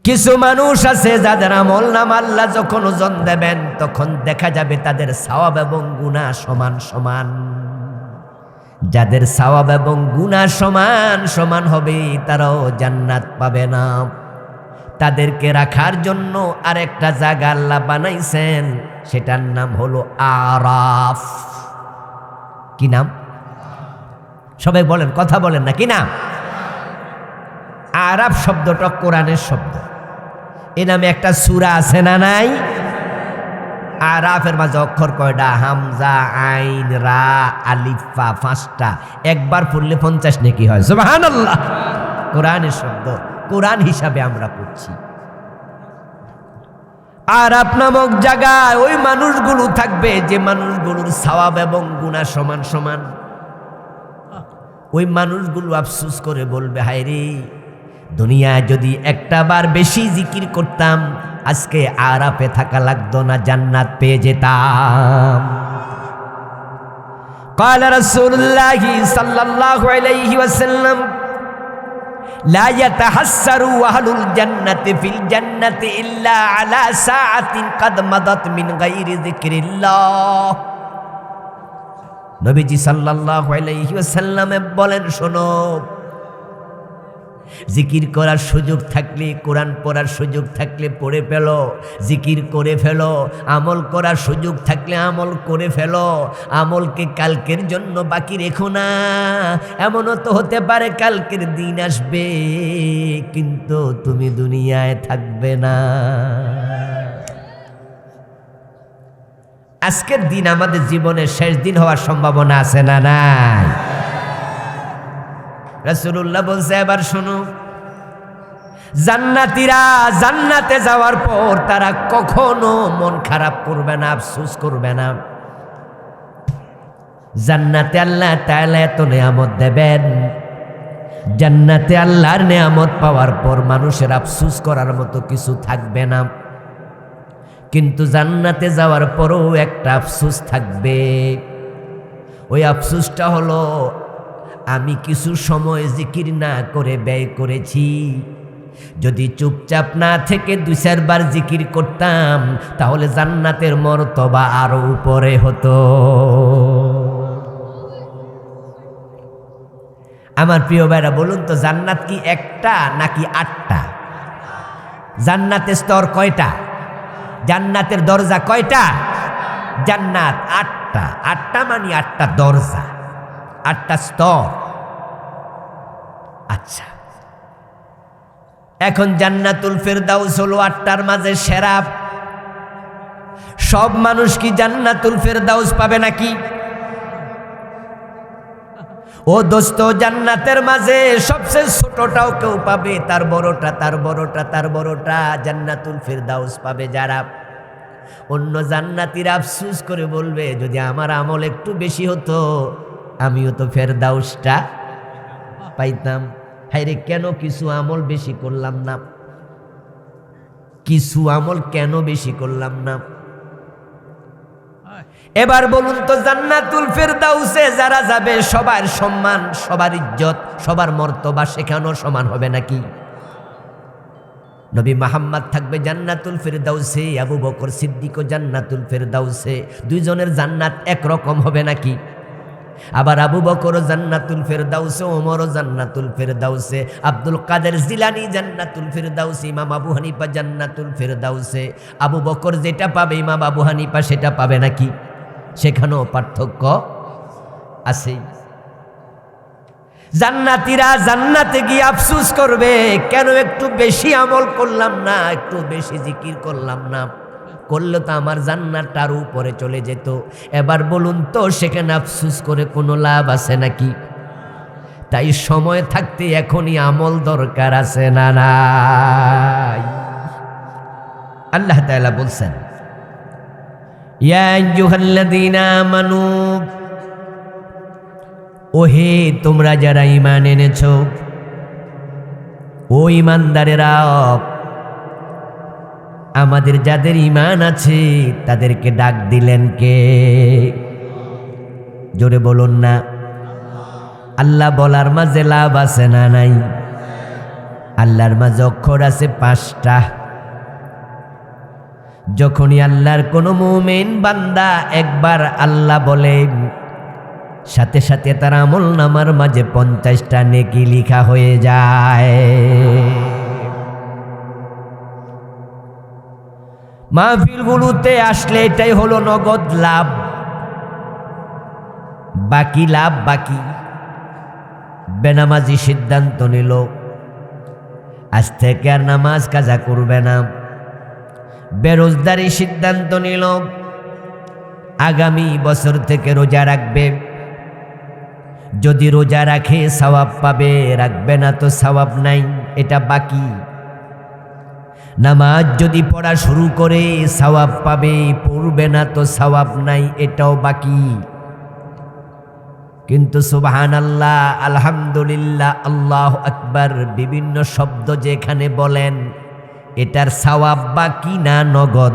কিছু মানুষ আছে যাদের আমল নাম আল্লাহ যখন ওজন দেবেন তখন দেখা যাবে তাদের সওয়াব এবং গুনাহ সমান সমান। যাদের সওয়াব এবং গুনাহ সমান সমান হবে তারাও জান্নাত পাবে না। তাদেরকে রাখার জন্য আরেকটা জায়গা আল্লাহ বানাইছেন, সেটার নাম হলো আরাফ। কি নাম? সবাই বলেন, কথা বলেন না, কি নাম? আরাফ শব্দটা কোরআনের শব্দ। এ নামে একটা সূরা আছে না নাই? আরাফের মাঝে অক্ষর কয়টা? হামজা, আইন, রা, আলিফ, ফা, 5টা। একবার পড়লে 50 নেকি হয়। সুবহানাল্লাহ। কোরআনের শব্দ, কোরআন হিসাবে আমরা পড়ছি। আরাফ নামক জায়গায় ওই মানুষগুলো থাকবে যে মানুষগুলোর সওয়াব এবং গুনাহ সমান সমান। ওই মানুষগুলো আফসোস করে বলবে, হায় রে, দুনিয়ায় যদি একটা বার বেশি জিকির করতাম আজকে আরাফে থাকা লাগতো না, জান্নাত পেয়ে যেতাম। قال رسول الله صلى الله عليه وسلم لا يتحسر أهل الجنة في الجنة إلا على ساعة قد مضت من غير ذكر الله। নবীজি সাল্লাল্লাহু আলাইহি ওয়াসাল্লাম বলেন, শোনো, জিকির করার সুযোগ থাকলে, কোরআন পড়ার সুযোগ থাকলে পড়ে ফেলো, জিকির করে ফেলো। আমল করার সুযোগ থাকলে আমল করে ফেলো। আমলকে কালকের জন্য বাকি রেখো না। এমনও তো হতে পারে কালকের দিন আসবে কিন্তু তুমি দুনিয়ায় থাকবে না। আজকের দিন আমাদের জীবনের শেষ দিন হওয়ার সম্ভাবনা আছে না নাই? রাসূলুল্লাহ বলছে, এবার শোনো, জান্নাতীরা জান্নাতে যাওয়ার পর তারা কখনো মন খারাপ করবে না, আফসোস করবে না। জান্নাতে আল্লাহ তাআলা এত নেয়ামত দেবেন, জান্নাতে আল্লাহর নেয়ামত পাওয়ার পর মানুষের আফসোস করার মতো কিছু থাকবে না। কিন্তু জান্নাতে যাওয়ার পরও একটা আফসোস থাকবে। ওই আফসোসটা হলো, আমি কিছু সময় জিকির না করে ব্যয় করেছি। যদি চুপচাপ না থেকে 2-4 বার জিকির করতাম তাহলে জান্নাতের মর্তবা আরো উপরে হতো। আমার প্রিয় ভাইরা, বলুন তো, জান্নাত কি একটা নাকি 8টা? জান্নাতের স্তর কয়টা? জান্নাতের দরজা কয়টা? জান্নাত 8টা। 8টা মানে 8টা দরজা, 8টা স্তর। আচ্ছা, এখন জান্নাতুল ফেরদাউস হলো 8টার মাঝে সেরা। সব মানুষ কি জান্নাতুল ফেরদাউস পাবে নাকি? ও দোস্ত, জান্নাতের মাঝে সবচেয়ে ছোটটাও কেউ পাবে, তার বড়টা, তার বড়টা, তার বড়টা জান্নাতুল ফেরদাউস পাবে যারা। অন্য জান্নাতীরা আফসোস করে বলবে, যদি আমার আমল একটু বেশি হতো আমিও তো ফেরদাউসটা পাইতাম। হায়রে, কেন কিছু আমল বেশি করলাম না? কিছু আমল কেন বেশি করলাম না? এবার বলুন তো, জান্নাতুল ফেরদাউসে যারা যাবে সবার সম্মান, সবার ইজ্জত, সবার মর্তবা সেখানেও সমান হবে নাকি? নবী মুহাম্মদ থাকবে জান্নাতুল ফেরদাউসে, আবু বকর সিদ্দিকও জান্নাতুল ফেরদাউসে। দুইজনের জান্নাত একরকম হবে নাকি? আবার আবু বকরও জান্নাতুল ফেরদাউসে, ওমরও জান্নাতুল ফেরদাউসে, আব্দুল কাদের জিলানী জান্নাতুল ফেরদাউসে, ইমাম আবু হানিফা জান্নাতুল ফেরদাউসে। আবু বকর যেটা পাবে ইমাম আবু হানিফা সেটা পাবে নাকি? সেখানেও পার্থক্য আছে। জান্নাতীরা জান্নাতে গিয়ে আফসোস করবে, কেন একটু বেশি আমল করলাম না, একটু বেশি জিকির করলাম না, করলে তো আমার জান্নাতটা আরো উপরে চলে যেত। এবার বলুন তো, সেখানে আফসোস করে কোনো লাভ আছে নাকি? তাই সময় থাকতে এখনই আমল দরকার আছে না নাই? আল্লাহ তাআলা বলছেন, ইয়া আইয়ুহাল্লাযীনা আমানু, ওহে তোমরা যারা ঈমান এনেছো, ও ঈমানদারেরা, আমাদের যাদের ঈমান আছে তাদেরকে ডাক দিলেন কে? জোরে বলুন না। আল্লাহ বলার মাঝে লাভ আছে না নাই? আল্লাহর মাঝে অক্ষর আছে 5টা। যখনই আল্লাহর কোনো মুমিন বান্দা একবার আল্লাহ বলে, সাথে সাথে তার আমল নামার মাঝে 50টা নেকি লিখা হয়ে যায়। মাহফিলগুলোতে আসলে এটাই হলো নগদ লাভ, বাকি লাভ বাকি। বেনামাজি সিদ্ধান্ত নিল আজ থেকে আর নামাজ কাজা করবে না। বেরোজগারি সিদ্ধান্ত নিল আগামী বছর থেকে রোজা রাখবে। যদি রোজা রাখে সওয়াব পাবে, রাখবে না তো সওয়াব নাই, এটা বাকি। নামাজ যদি পড়া শুরু করে সওয়াব পাবে, পড়বে না তো সওয়াব নাই, এটাও বাকি। কিন্তু সুবহানাল্লাহ, আলহামদুলিল্লাহ, আল্লাহু আকবার বিভিন্ন শব্দ যেখানে বলেন এটার সওয়াব বাকি না নগদ?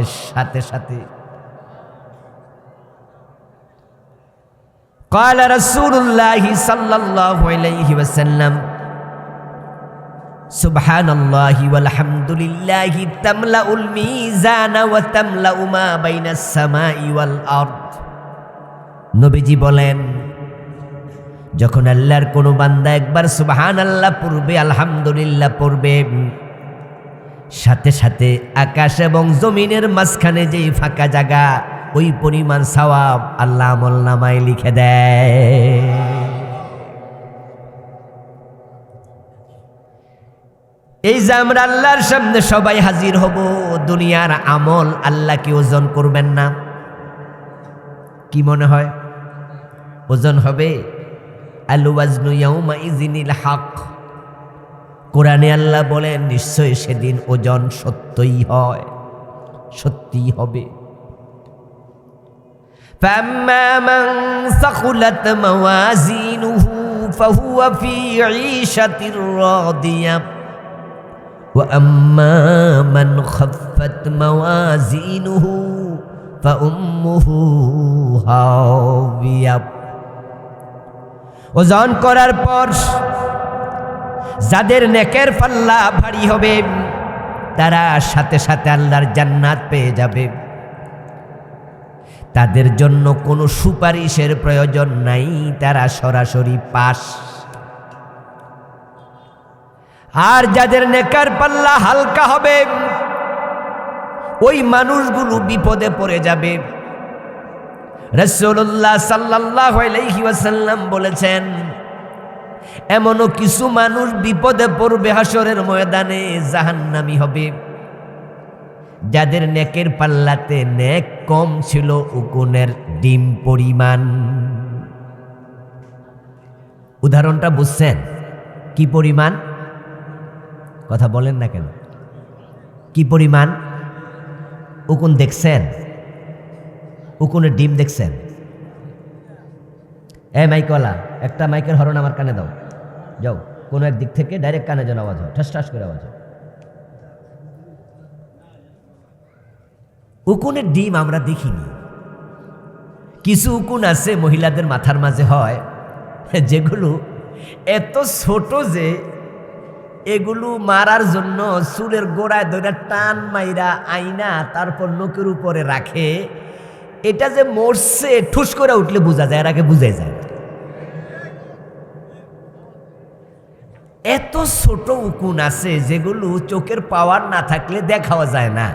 এর সাথে সাথে قال رسول الله صلى الله عليه وسلم سبحان الله والحمد لله تملأ الميزان وتملأ ما بين السماء والأرض। নবীজি বলেন, যখন আল্লাহর কোন বান্দা একবার সুবহানাল্লাহ পড়বে, আলহামদুলিল্লাহ পড়বে, সাথে সাথে আকাশ এবং জমিনের মাঝখানে যেই ফাঁকা জায়গা, ওই পরিমাণ সওয়াব আল্লাহ আমলনামায় লিখে দেয়। এই যে আমরা আল্লাহর সামনে সবাই হাজির হব, দুনিয়ার আমল আল্লাহকে ওজন করবেন না? কি মনে হয় ওজন হবে? আল ওয়াজনু ইয়াউমা ইযিনিল হক। কোরআনে আল্লাহ বলেন নিশ্চয় সেদিন ওজন সত্যই হয়, সত্যি হবে। فَأَمَّا مَنْ ثَقُلَتْ مَوَازِينُهُ فَهُوَ فِي عِيشَةٍ رَاضِيَةٍ وَأَمَّا مَنْ خَفَّتْ مَوَازِينُهُ فَأُمُّهُ هَاوِيَةٌ। ওজন করার পর যাদের নেকের পাল্লা ভারী হবে তারা সাথে সাথে আল্লাহর জান্নাত পেয়ে যাবে, তাদের জন্য কোনো সুপারিশের প্রয়োজন নাই, তারা সরাসরি পাস। আর যাদের নেকার পাল্লা হালকা হবে ওই মানুষগুলো বিপদে পড়ে যাবে। রাসূলুল্লাহ সাল্লাল্লাহু আলাইহি ওয়াসাল্লাম বলেছেন, এমনও কিছু মানুষ বিপদে পড়বে হাসরের ময়দানে, জাহান্নামী হবে, যাদের নেকের পাল্লাতে নেক কম ছিল উকুনের ডিম পরিমাণ। উদাহরণটা বুঝছেন? কি পরিমাণ? কথা বলেন না কেন? কি পরিমাণ? উকুন দেখছেন? উকুনের ডিম দেখছেন? মাইকওয়ালা, একটা মাইকের হরন আমার কানে দাও, যাও কোনো এক দিক থেকে ডাইরেক্ট কানে যেন আওয়াজ হয়, ঠাস ঠাস করে আওয়াজ হয়। উকুনের ডিম আমরা দেখিনি। কিছু উকুন আছে মহিলাদের মাথার মাঝে হয়, যেগুলো এত ছোট যে এগুলো মারার জন্য চুলের গোড়ায় ধরে টান মাইরা আইনা তারপর নখের উপরে রাখে। এটা যে মরছে ঠুস করে উঠলে বোঝা যায়, এর আগে বুঝাই যায়। এত ছোট উকুন আছে যেগুলো চোখের পাওয়ার না থাকলে দেখাও যায় না।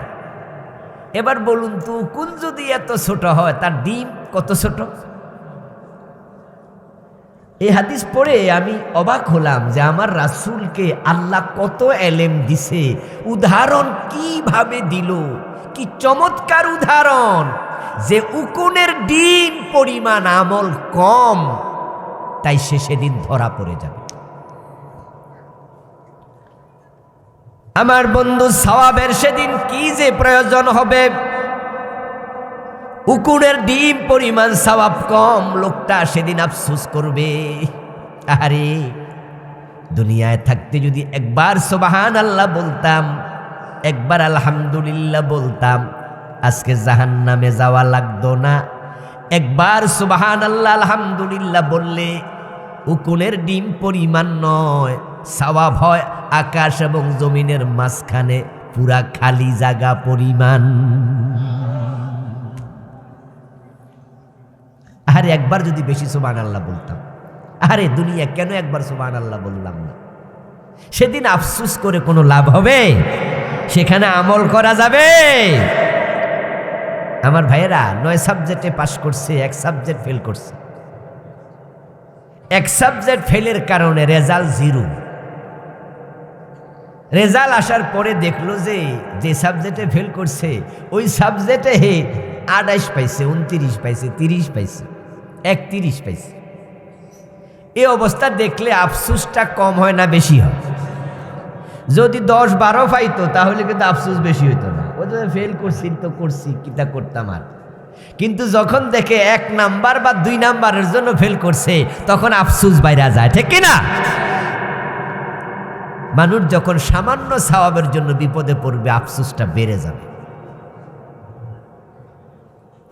এবার বলুন তো, উকুন যদি এত ছোট হয় তার ডিম কত ছোট? এই হাদিস পড়ে আমি অবাক হলাম যে আমার রাসূলকে আল্লাহ কত এলেম দিছে, উদাহরণ কিভাবে দিল, কি চমৎকার উদাহরণ, যে উকুনের ডিম পরিমাণ আমল কম, তাই সে সেদিন ধরা পড়ে যাবে। আমার বন্ধু, সওয়াবের সেদিন কি যে প্রয়োজন হবে। উকুনের ডিম পরিমাণ সওয়াব কম, লোকটা সেদিন আফসোস করবে, আরে দুনিয়ায় থাকতে যদি একবার সুবহানাল্লাহ বলতাম, একবার আলহামদুলিল্লাহ বলতাম, আজকে জাহান্নামে যাওয়া লাগতো না। একবার সুবহানাল্লাহ আলহামদুলিল্লাহ বললে উকুনের ডিম পরিমাণ নয়, সওয়াব হয় আকাশ এবং জমিনের মাঝখানে পুরা খালি জায়গা পরিমাণ। আরে একবার যদি বেশি সুবহানাল্লাহ বলতাম, আরে দুনিয়া কেন একবার সুবহানাল্লাহ বললাম না? সেদিন আফসোস করে কোনো লাভ হবে? সেখানে আমল করা যাবে? আমার ভাইয়েরা 9 সাবজেক্টে পাশ করছে, 1 সাবজেক্ট ফেল করছে। 1 সাবজেক্ট ফেলের কারণে রেজাল্ট 0। রেজাল্ট আসার পরে দেখলো যে সাবজেক্টে ফেল করছে ওই সাবজেক্টে 28 পাইছে, 29 পাইছে, 30 পাইছে, 31 পাইছে। এই অবস্থা দেখলে আফসোসটা কম হয় না বেশি হয়? যদি 10-12 পাইতো তাহলে কিন্তু আফসোস বেশি হইতো না, ও তো ফেল করছি তো করছি কিটা করতাম আর। কিন্তু যখন দেখে 1 নাম্বার বা 2 নাম্বারের জন্য ফেল করছে তখন আফসোস বাইরা যায়, ঠিক কিনা? মানুষ যখন সামান্য সওয়াবের জন্য বিপদে পড়বে আফসোসটা বেড়ে যাবে।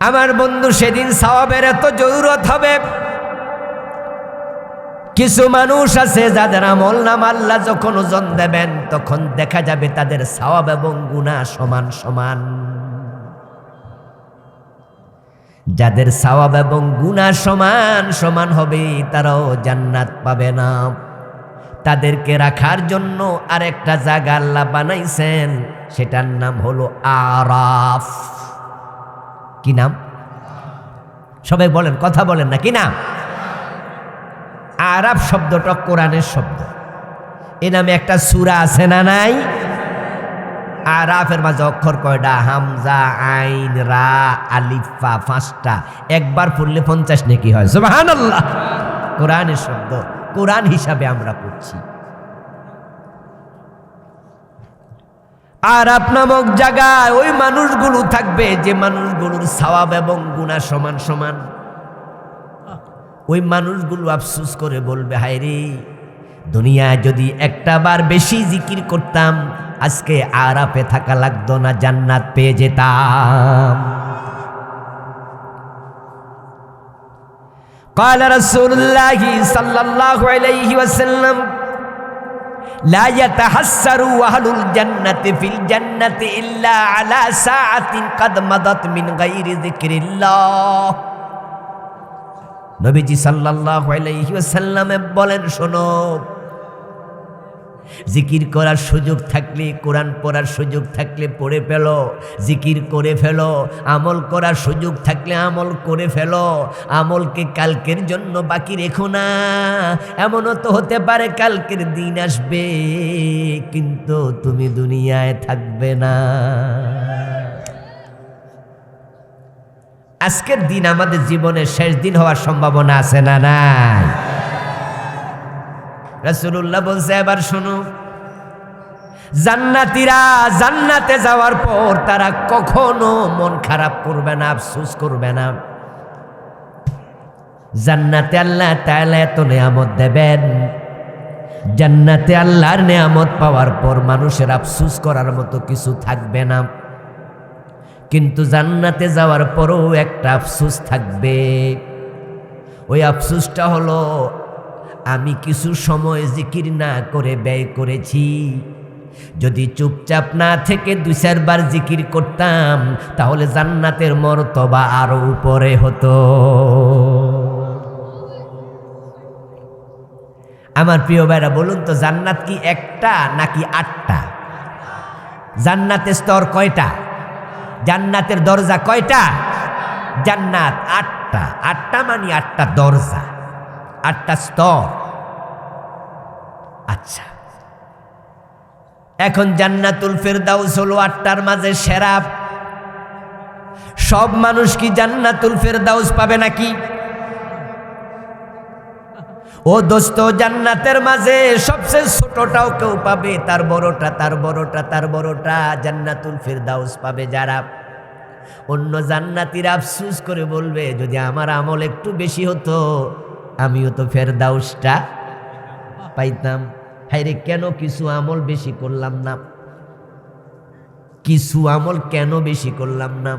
আমার বন্ধু, সেদিন সওয়াবের এত জরুরত হবে। কিছু মানুষ আছে যাদের আমল নামা আল্লাহ যখন ওজন দেবেন তখন দেখা যাবে তাদের সওয়াব এবং গুনাহ সমান সমান। যাদের সওয়াব এবং গুনাহ সমান সমান হবে তারাও জান্নাত পাবে না। তাদেরকে রাখার জন্য আরেকটা জায়গা আল্লাহ বানাইছেন, সেটার নাম হলো আরাফ। কি নাম? সবাই বলেন, কথা বলেন না, কি নাম? আরাফ শব্দটা কোরআনের শব্দ। এ নামে একটা সূরা আছে না নাই? আরাফের মাঝে অক্ষর কয়টা? হামজা, আইন, রা, আলিফ, ফা, 5টা। একবার পড়লে 50 নেকি হয়। সুবহানাল্লাহ। কোরআনের শব্দ, কোরআন হিসাবে আমরা পড়ছি। আরাফ নামক জায়গায় ওই মানুষগুলো থাকবে যে মানুষগুলোর সওয়াব এবং গুনাহ সমান সমান। ওই মানুষগুলো আফসোস করে বলবে, হায় রে, দুনিয়ায় যদি একটা বার বেশি জিকির করতাম আজকে আরাফে থাকা লাগতো না, জান্নাত পেয়ে যেতাম। قال رسول الله صلى الله عليه وسلم لا يتحسر أهل الجنة في الجنة إلا على ساعة قد مضت من غير ذكر الله। নবীজি সাল্লাল্লাহু আলাইহি ওয়াসাল্লাম বলেন, শোনো, জিকির করার সুযোগ থাকলে, কোরআন পড়ার সুযোগ থাকলে পড়ে ফেলো, জিকির করে ফেলো। আমল করার সুযোগ থাকলে আমল করে ফেলো। আমলকে কালকের জন্য বাকি রেখো না। এমনও তো হতে পারে কালকের দিন আসবে কিন্তু তুমি দুনিয়ায় থাকবে না। আজকের দিন আমাদের জীবনের শেষ দিন হওয়ার সম্ভাবনা আছে না নাই? রাসূলুল্লাহ বলছে, এবার শোনো, জান্নাতীরা জান্নাতে যাওয়ার পর তারা কখনো মন খারাপ করবে না, আফসোস করবে না। জান্নাতে আল্লাহ তাআলা এত নিয়ামত দেবেন, জান্নাতে আল্লাহর নিয়ামত পাওয়ার পর মানুষের আফসোস করার মতো কিছু থাকবে না। কিন্তু জান্নাতে যাওয়ার পরও একটা আফসোস থাকবে। ওই আফসোসটা হলো, আমি কিছু সময় জিকির না করে ব্যয় করেছি। যদি চুপচাপ না থেকে 2-4 বার জিকির করতাম তাহলে জান্নাতের মর্তবা আরো উপরে হতো। আমার প্রিয় ভাইরা, বলুন তো, জান্নাত কি একটা নাকি 8টা? জান্নাতের স্তর কয়টা? জান্নাতের দরজা কয়টা? জান্নাত 8টা। 8টা মানে 8টা দরজা, 8টা স্তর। আচ্ছা, এখন জান্নাতুল ফেরদাউস হলো 8টার মাঝে সেরা। সব মানুষ কি জান্নাতুল ফেরদাউস পাবে নাকি? ও দোস্ত, জান্নাতের মাঝে সবচেয়ে ছোটটাও কেউ পাবে, তার বড়টা, তার বড়টা, তার বড়টা জান্নাতুল ফেরদাউস পাবে যারা। অন্য জান্নাতীরা আফসোস করে বলবে, যদি আমার আমল একটু বেশি হতো আমিও তো ফেরদাউসটা পাইতাম। হায়রে, কেন কিছু আমল বেশি করলাম না? কিছু আমল কেন বেশি করলাম না?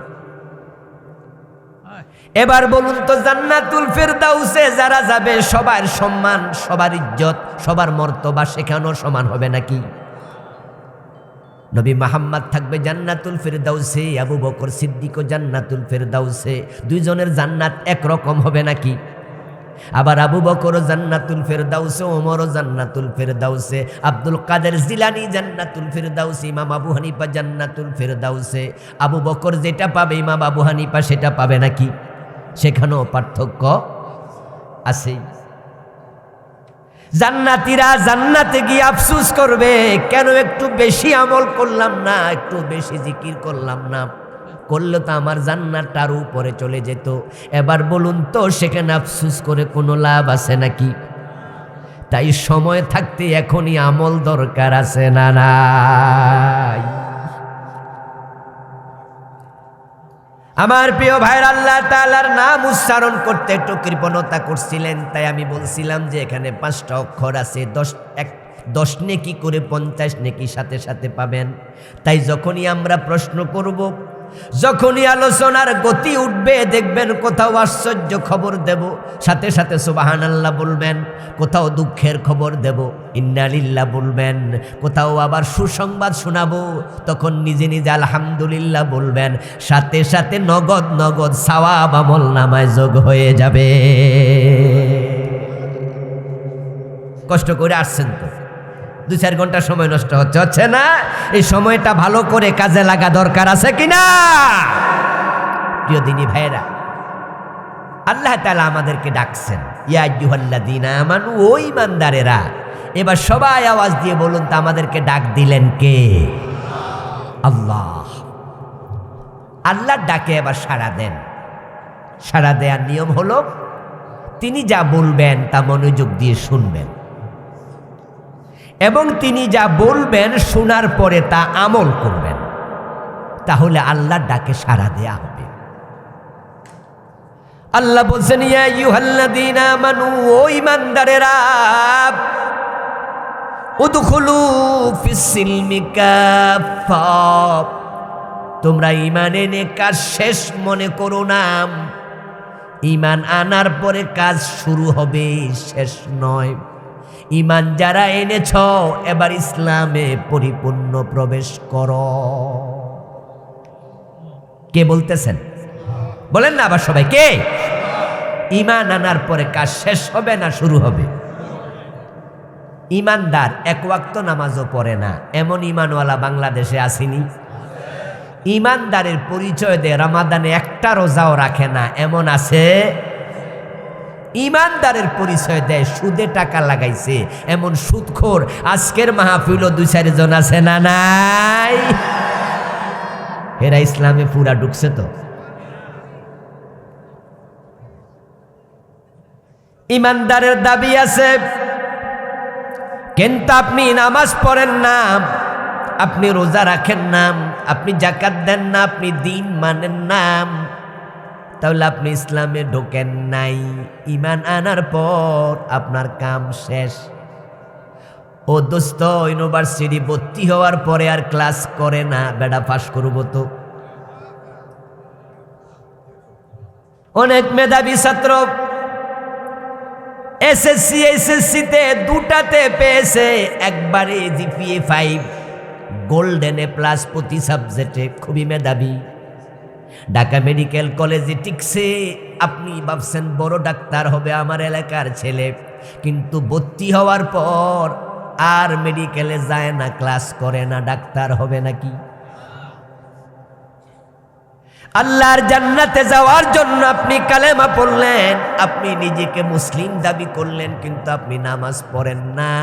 এবার বলুন তো, জান্নাতুল ফেরদাউসে যারা যাবে সবার সম্মান, সবার ইজ্জত, সবার মর্তবা সেখানেও সমান হবে নাকি? নবী মুহাম্মদ থাকবে জান্নাতুল ফেরদাউসে, আবু বকর সিদ্দিকও জান্নাতুল ফেরদাউসে, দুইজনের জান্নাত একরকম হবে নাকি? আবার আবু বকরও জান্নাতুল ফেরদাউসে, ওমরও জান্নাতুল ফেরদাউসে, আব্দুল কাদের জিলানী জান্নাতুল ফেরদাউসে, ইমাম আবু হানিফা জান্নাতুল ফেরদাউসে। আবু বকর যেটা পাবে ইমাম আবু হানিফা সেটা পাবে নাকি? সেখানেও পার্থক্য আছে। জান্নাতীরা জান্নাতে গিয়ে আফসোস করবে, কেন একটু বেশি আমল করলাম না, একটু বেশি জিকির করলাম না, করলে তো আমার জান্নাতটা আরো উপরে চলে যেত। এবার বলুন তো, সেখানে আফসোস করে কোনো লাভ আছে নাকি? তাই সময় থাকতে এখনই আমল দরকার আছে না নাই? আমার প্রিয় ভাইর, আল্লাহ তাআলার নাম উচ্চারণ করতে একটু কৃপণতা করছিলেন, তাই আমি বলছিলাম যে এখানে 5টা অক্ষর আছে, 10 নেকি করে 50 নেকি সাথে সাথে পাবেন। তাই যখনই আমরা প্রশ্ন করব, যখনই আলোচনার গতি উঠবে, দেখবেন কোথাও আশ্চর্য খবর দেব, সাথে সাথে সুবহানাল্লাহ বলবেন, কোথাও দুঃখের খবর দেব ইন্না লিল্লাহ বলবেন, কোথাও আবার সুসংবাদ শোনাবো, তখন নিজে নিজে আলহামদুলিল্লাহ বলবেন, সাথে সাথে নগদ নগদ সওয়াব আমল নামায় যোগ হয়ে যাবে। কষ্ট করে আসছেন তো, 2-4 ঘন্টা সময় নষ্ট হচ্ছে না? এই সময়টা ভালো করে কাজে লাগা দরকার আছে কিনা? প্রিয় দিনী ভাইরা, আল্লাহ তাআলা আমাদেরকে ডাকছেন, ইয়া আইয়ুহাল্লাযীনা আমানু, ও ঈমানদারেরা। এবার সবাই আওয়াজ দিয়ে বলুন তো, আমাদেরকে ডাক দিলেন কে? আল্লাহ। আল্লাহর ডাকে এবার সাড়া দেন। সাড়া দেওয়ার নিয়ম হলো, তিনি যা বলবেন তা মনোযোগ দিয়ে শুনবেন, এবং তিনি যা বলবেন শোনার পরে তা আমল করবেন, তাহলে আল্লাহর ডাকে সাড়া দেয়া হবে। আল্লাহ বলছেন, ইয়া আইয়ুহাল্লাযীনা আমানু, ও ঈমানদারেরা, উদখুলু ফিস-সিলমি কাফা, তোমরা ঈমান এনে কাজ শেষ মনে করো না। ঈমান আনার পরে কাজ শুরু হবে, শেষ নয়। ঈমান যারা এনেছ, এবার ইসলামে পরিপূর্ণ প্রবেশ করো। কে বলতেছেন? বলেন না আবার সবাই, কে? ঈমান আনার পরে কাজ শেষ হবে না শুরু হবে? ঈমানদার এক ওয়াক্ত নামাজও পড়ে না, এমন ঈমানওয়ালা বাংলাদেশে আসেনি? ঈমানদারের পরিচয় দেয় রমাদানে একটা রোজাও রাখে না, এমন আছে? ঈমানদারের পরিচয় দেয় সুদে টাকা লাগাইছে, এমন সুদখোর আজকের মাহফিলও 2-4 জন আছে না নাই? এরা ইসলামে পুরা ঢুকছে তো। ঈমানদারের দাবি আছে, কিন্তু আপনি নামাজ পড়েন না, আপনি রোজা রাখেন না, আপনি যাকাত দেন না, আপনি দিন মানেন না, তাহলে আপনি ইসলামে ঢোকেন নাই। ঈমান আনার পর আপনার কাম শেষ। ও দোস্ত, ইউনিভার্সিটি ভর্তি হওয়ার পরে আর ক্লাস করে না, বেড়া পাস করবো তো। অনেক মেধাবী ছাত্র এসএসসিতে 2টাতে পেয়েছে একবারে জিপিএ 5, গোল্ডেন এ প্লাস প্রতি সাবজেক্টে, খুবই মেধাবী। ঢাকা মেডিকেল কলেজে টিকছে। আপনি ভাবছেন বড় ডাক্তার হবে আমার এলাকার ছেলে, কিন্তু ভর্তি হওয়ার পর আর মেডিকেলে যায় না, ক্লাস করে না, ডাক্তার হবে নাকি? আল্লাহর জান্নাতে যাওয়ার জন্য আপনি কালেমা পড়লেন, আপনি নিজেকে মুসলিম দাবি করলেন, কিন্তু আপনি নামাজ পড়েন না।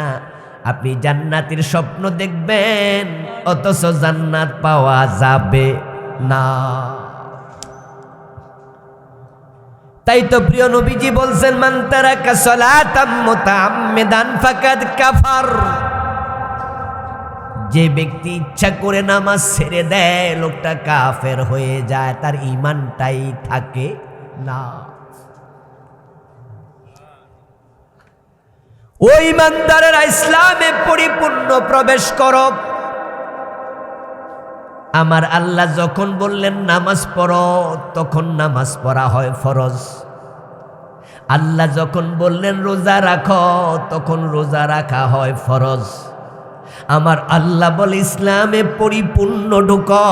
আপনি জান্নাতের স্বপ্ন দেখবেন, অথচ জান্নাত পাওয়া যাবে না। তাই তো প্রিয় নবীজি বলছেন, মান তারাকা সালাতাম মুতাআম্মিদান ফাকাদ কাফার। যে ব্যক্তি ইচ্ছা করে নামাজ ছেড়ে দেয়, লোকটা কাফের হয়ে যায়, তার ঈমানটাই থাকে না। ওই ঈমানদারেরা ইসলামে পরিপূর্ণ প্রবেশ করো। আমার আল্লাহ যখন বললেন নামাজ পড়ো, তখন নামাজ পড়া হয় ফরজ। আল্লাহ যখন বললেন রোজা রাখো, তখন রোজা রাখা হয় ফরজ। আমার আল্লাহ বলে ইসলামে পরিপূর্ণ ঢুকো।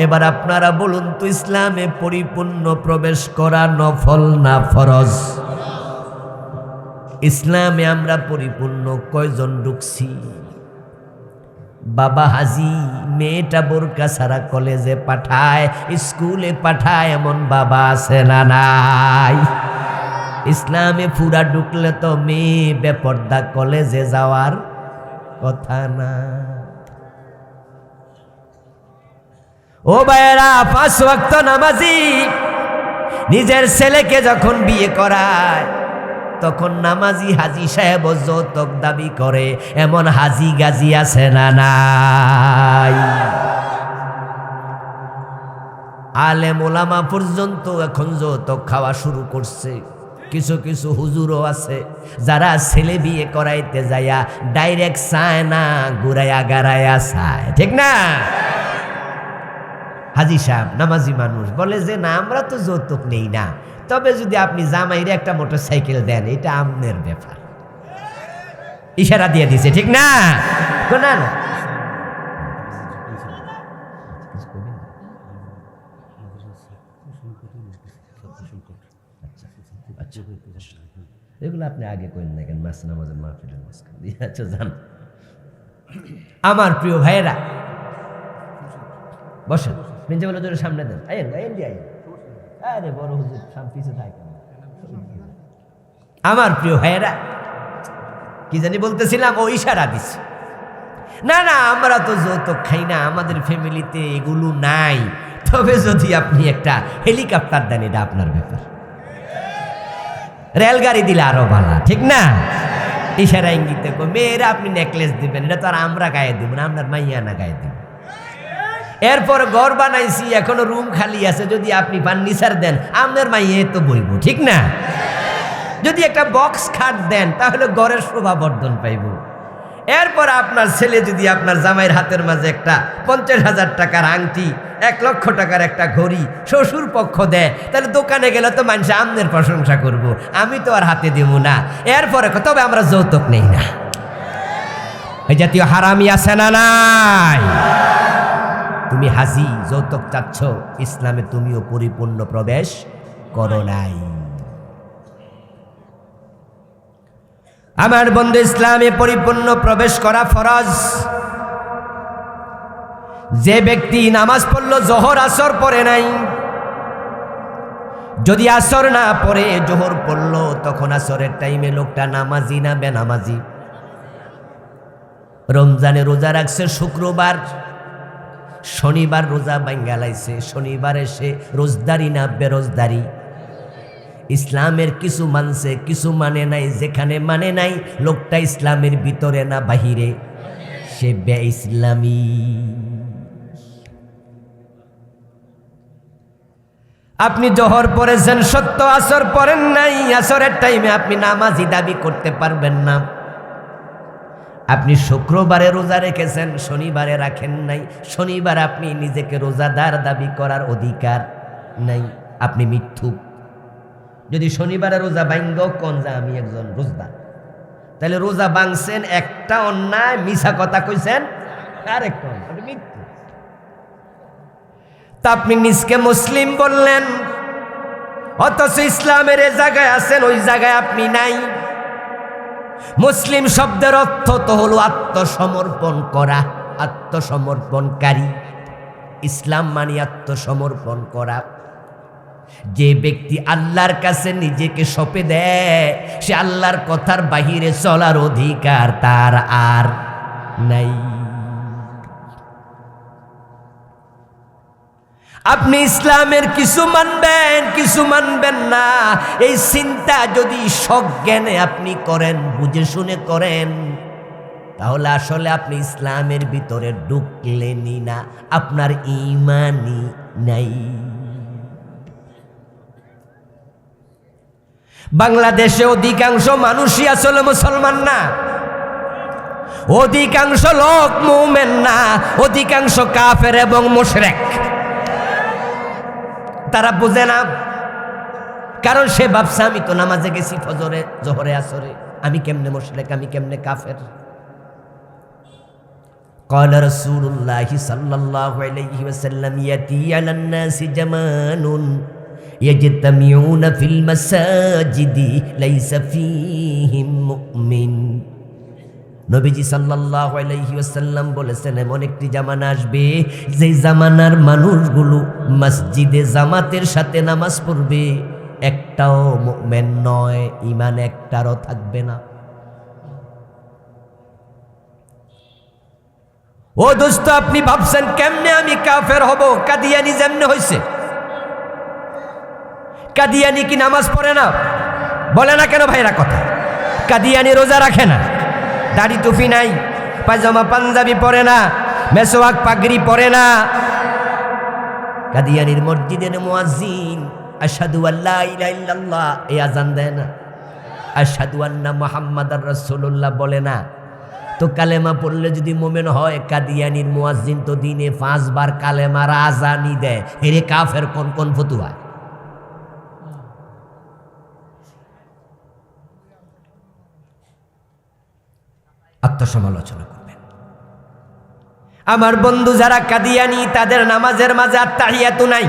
এবার আপনারা বলুন তো, ইসলামে পরিপূর্ণ প্রবেশ করা নফল না ফরজ? ইসলামে আমরা পরিপূর্ণ কয়জন ঢুকছি? বাবা হাজি মেয়েটা বোরকা ছাড়া কলেজে পাঠায়, স্কুলে পাঠায়, এমন বাবা আছে না নাই? ইসলামে পুরা ঢুকলে তো মেয়ে বেপর্দা কলেজে যাওয়ার কথা না। ও ভাইয়েরা, 5 ওয়াক্ত নামাজি নিজের ছেলেকে যখন বিয়ে করায়, তখন নামাজি হাজি সাহেব যৌতুক দাবি করে, এমন হাজি গাজি আছে না নাই? আলেম ওলামা পর্যন্ত এখন যৌতুক খাওয়া শুরু করছে। কিছু কিছু হুজুরও আছে যারা ছেলে বিয়ে করাইতে যাইয়া ডাইরেক্ট চায় না, ঘুরাইয়া গাড়াইয়া চায়, ঠিক না? হাজি সাহেব নামাজি মানুষ বলে যে না, আমরা তো যৌতুক নেই না, তবে যদি আপনি জামাইরে একটা মোটরসাইকেল দেন, এটা আমনের ব্যাপার। ইশারা দিয়ে দিছে, ঠিক না? না না, এগুলো আপনি আগে করেন না কেন? মাস নামাজের মাহফিলের মাঝখান দিয়ে। আচ্ছা জান, আমার প্রিয় ভাইয়েরা বসেন, প্রিন্সিপাল হুজুরের সামনে দেন। আইন আইন দিয়ে আইন। আরে বড় হুজুর পিছে থাকে। আমার প্রিয় ভাইয়েরা, কি জানি বলতেছিলাম, ও ইশারা দিছে। না না, আমরা তো যৌতুক খাই না, আমাদের ফ্যামিলিতে এগুলো নাই, তবে যদি আপনি একটা হেলিকপ্টার দেন, এটা আপনার ব্যাপার। রেলগাড়ি দিলে আরো ভালো, ঠিক না? ইশারা ইঙ্গিতে মেয়েরা আপনি নেকলেস দিবেন, এটা তো আর আমরা গায়ে দিব না, আপনার মাইয়া না গায়ে দিব। এরপর ঘর বানাইছি, এখনো রুম খালি আছে, যদি আপনি ফার্নিচার দেন, আপনার মাইয়ে তো বইব, ঠিক না? যদি একটা বক্স খাট দেন, তাহলে ঘরের শোভা বর্ধন পাইব। এরপর আপনার ছেলে যদি আপনার জামাইয়ের হাতের মাঝে একটা 50,000 টাকার আংটি, 1 লক্ষ টাকার একটা ঘড়ি শ্বশুর পক্ষ দেয়, তাহলে দোকানে গেলে তো মানুষ আমনের প্রশংসা করব, আমি তো আর হাতে দেব না। এরপরে তবে আমরা যৌতুক নেই না। এই জাতীয় হারামি আছে না নাই? তুমি হাজি যৌতুক চাচ্ছ, ইসলামে তুমিও পরিপূর্ণ প্রবেশ করো নাই। আমার বন্ধু, ইসলামে পরিপূর্ণ প্রবেশ করা ফরজ। যে ব্যক্তি নামাজ পড়লো, জোহর আসর পড়ে নাই, যদি আসর না পড়ে জোহর পড়লো, তখন আসরের টাইমে লোকটা নামাজি না বেনামাজি? রমজানে রোজা রাখছে শুক্রবার, শনিবার রোজা ভাঙ্গা লাইছে, শনিবারে সে রোজদারি না বেরোজদারি? ইসলামের কিছু মানছে, কিছু মানে নাই। যেখানে মানে নাই, লোকটা ইসলামের ভিতরে না বাহিরে, সে বে ইসলামী। আপনি জোহর পড়েছেন সত্য, আসর পড়েন নাই, আসরের টাইমে আপনি নামাজি দাবি করতে পারবেন না। আপনি শুক্রবারে রোজা রেখেছেন, শনিবারে রাখেন নাই, শনিবার আপনি নিজেকে রোজাদার দাবি করার অধিকার নাই, আপনি মিথ্যুক। যদি শনিবারে রোজা ভাঙ্গ কোন যা আমি একজন রোজদার, তাহলে রোজা ভাঙছেন একটা অন্যায়, মিছা কথা কইছেন আরেকটা অন্যায়, মিথ্যু। তা আপনি নিজকে মুসলিম বললেন, অথচ ইসলামের এ জায়গায় আছেন, ওই জায়গায় আপনি নাই। মুসলিম শব্দের অর্থ তো হলো আত্মসমর্পণ করা, আত্মসমর্পণকারী। ইসলাম মানে আত্মসমর্পণ করা। যে ব্যক্তি আল্লাহর কাছে নিজেকে সঁপে দেয়, সে আল্লাহর কথার বাহিরে চলার অধিকার তার আর নাই। আপনি ইসলামের কিছু মানবেন, কিছু মানবেন না, এই চিন্তা যদি সজ্ঞানে আপনি করেন, বুঝে শুনে করেন, তাহলে আসলে আপনি ইসলামের ভিতরে ঢুকলেনই না, আপনার ঈমানই নাই। বাংলাদেশে অধিকাংশ মানুষই আসলে মুসলমান না। অধিকাংশ লোক মুমিন না, অধিকাংশ কাফের এবং মুশরিক। তারা বুঝে না, কারণ সে ভাবছে আমি তো নামাজে গেছি ফজরে, জোহরে, আসরে, আমি কেমনে মুশরিক, আমি কেমনে কাফের। قال رسول الله صلى الله عليه وسلم يأتي على الناس زمان يجتمعون في المساجد ليس فيهم مؤمن। নবীজি সাল্লাল্লাহু আলাইহি ওয়াসাল্লাম বলেছেন, এমন একটি জামানা আসবে যে জামানার মানুষগুলো মসজিদে জামাতের সাথে নামাজ পড়বে, একটাও মুমিন নয়, ঈমান একটারও থাকবে না। ও দোস্ত, আপনি ভাবছেন কেমনে আমি কাফের হব? কাদিয়ানি যেমনে হইছে। কাদিয়ানি কি নামাজ পড়ে না? বলে না কেন ভাইরা কথা? কাদিয়ানি রোজা রাখে না, দাড়ি টুপি নাই, পায়জামা পাঞ্জাবি পরে না, মেসওয়াক পাগড়ি পরে না। কাদিয়ানির মসজিদের মুয়াজ্জিন আশহাদু আল্লা ইলাহা ইল্লাল্লাহ এই আযান দেয় না, আশহাদু আন্না মুহাম্মাদার রাসূলুল্লাহ বলে না। তো কালেমা পড়লে যদি মুমিন হয়, কাদিয়ানির মুয়াজ্জিন তো দিনে 5 বার কালেমার আযানই দেয়। এরে কাফের কোন কোন ফতুয়া? আত্মসমালোচনা করবেন। আমার বন্ধু যারা কাদিয়ানি, তাদের নামাজের মাঝে আত্তাহিয়াতু নাই।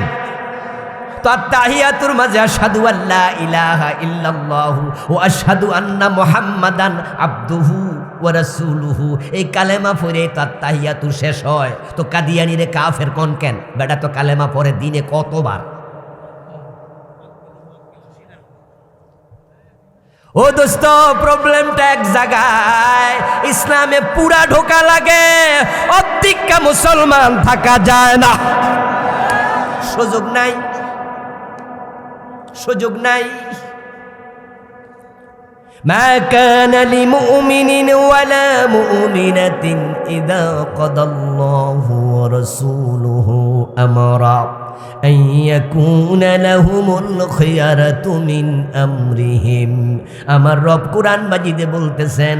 তো আত্তাহিয়াতুর মাঝে আশহাদু আল্লা ইলাহা ইল্লাল্লাহু ওয়া আশহাদু আন্না মুহাম্মাদান আবদুহু ওয়া রাসূলুহু, এই কালেমা পড়ে তো আত্তাহিয়াতু শেষ হয়। তো কাদিয়ানিরে কাফের কোন কেন? বেটা তো কালেমা পড়ে দিনে কতবার। ও দোস্ত, প্রবলেমটা এক জায়গায়, ইসলামে পুরা ঢোকা লাগে, অর্ধেকটা মুসলমান থাকা যায় না। সুযোগ নাই, সুযোগ নাই। মা কানা লিমুমিনিন ওয়ালা মুমিনাতিন ইযা কাদাল্লাহু ওয়া রাসূলুহু আমরা আন ইয়াকুনা লাহুমুল খিয়ারাতু মিন আমরিহিম। আমার রব কুরআন মাজিদে বলতেছেন,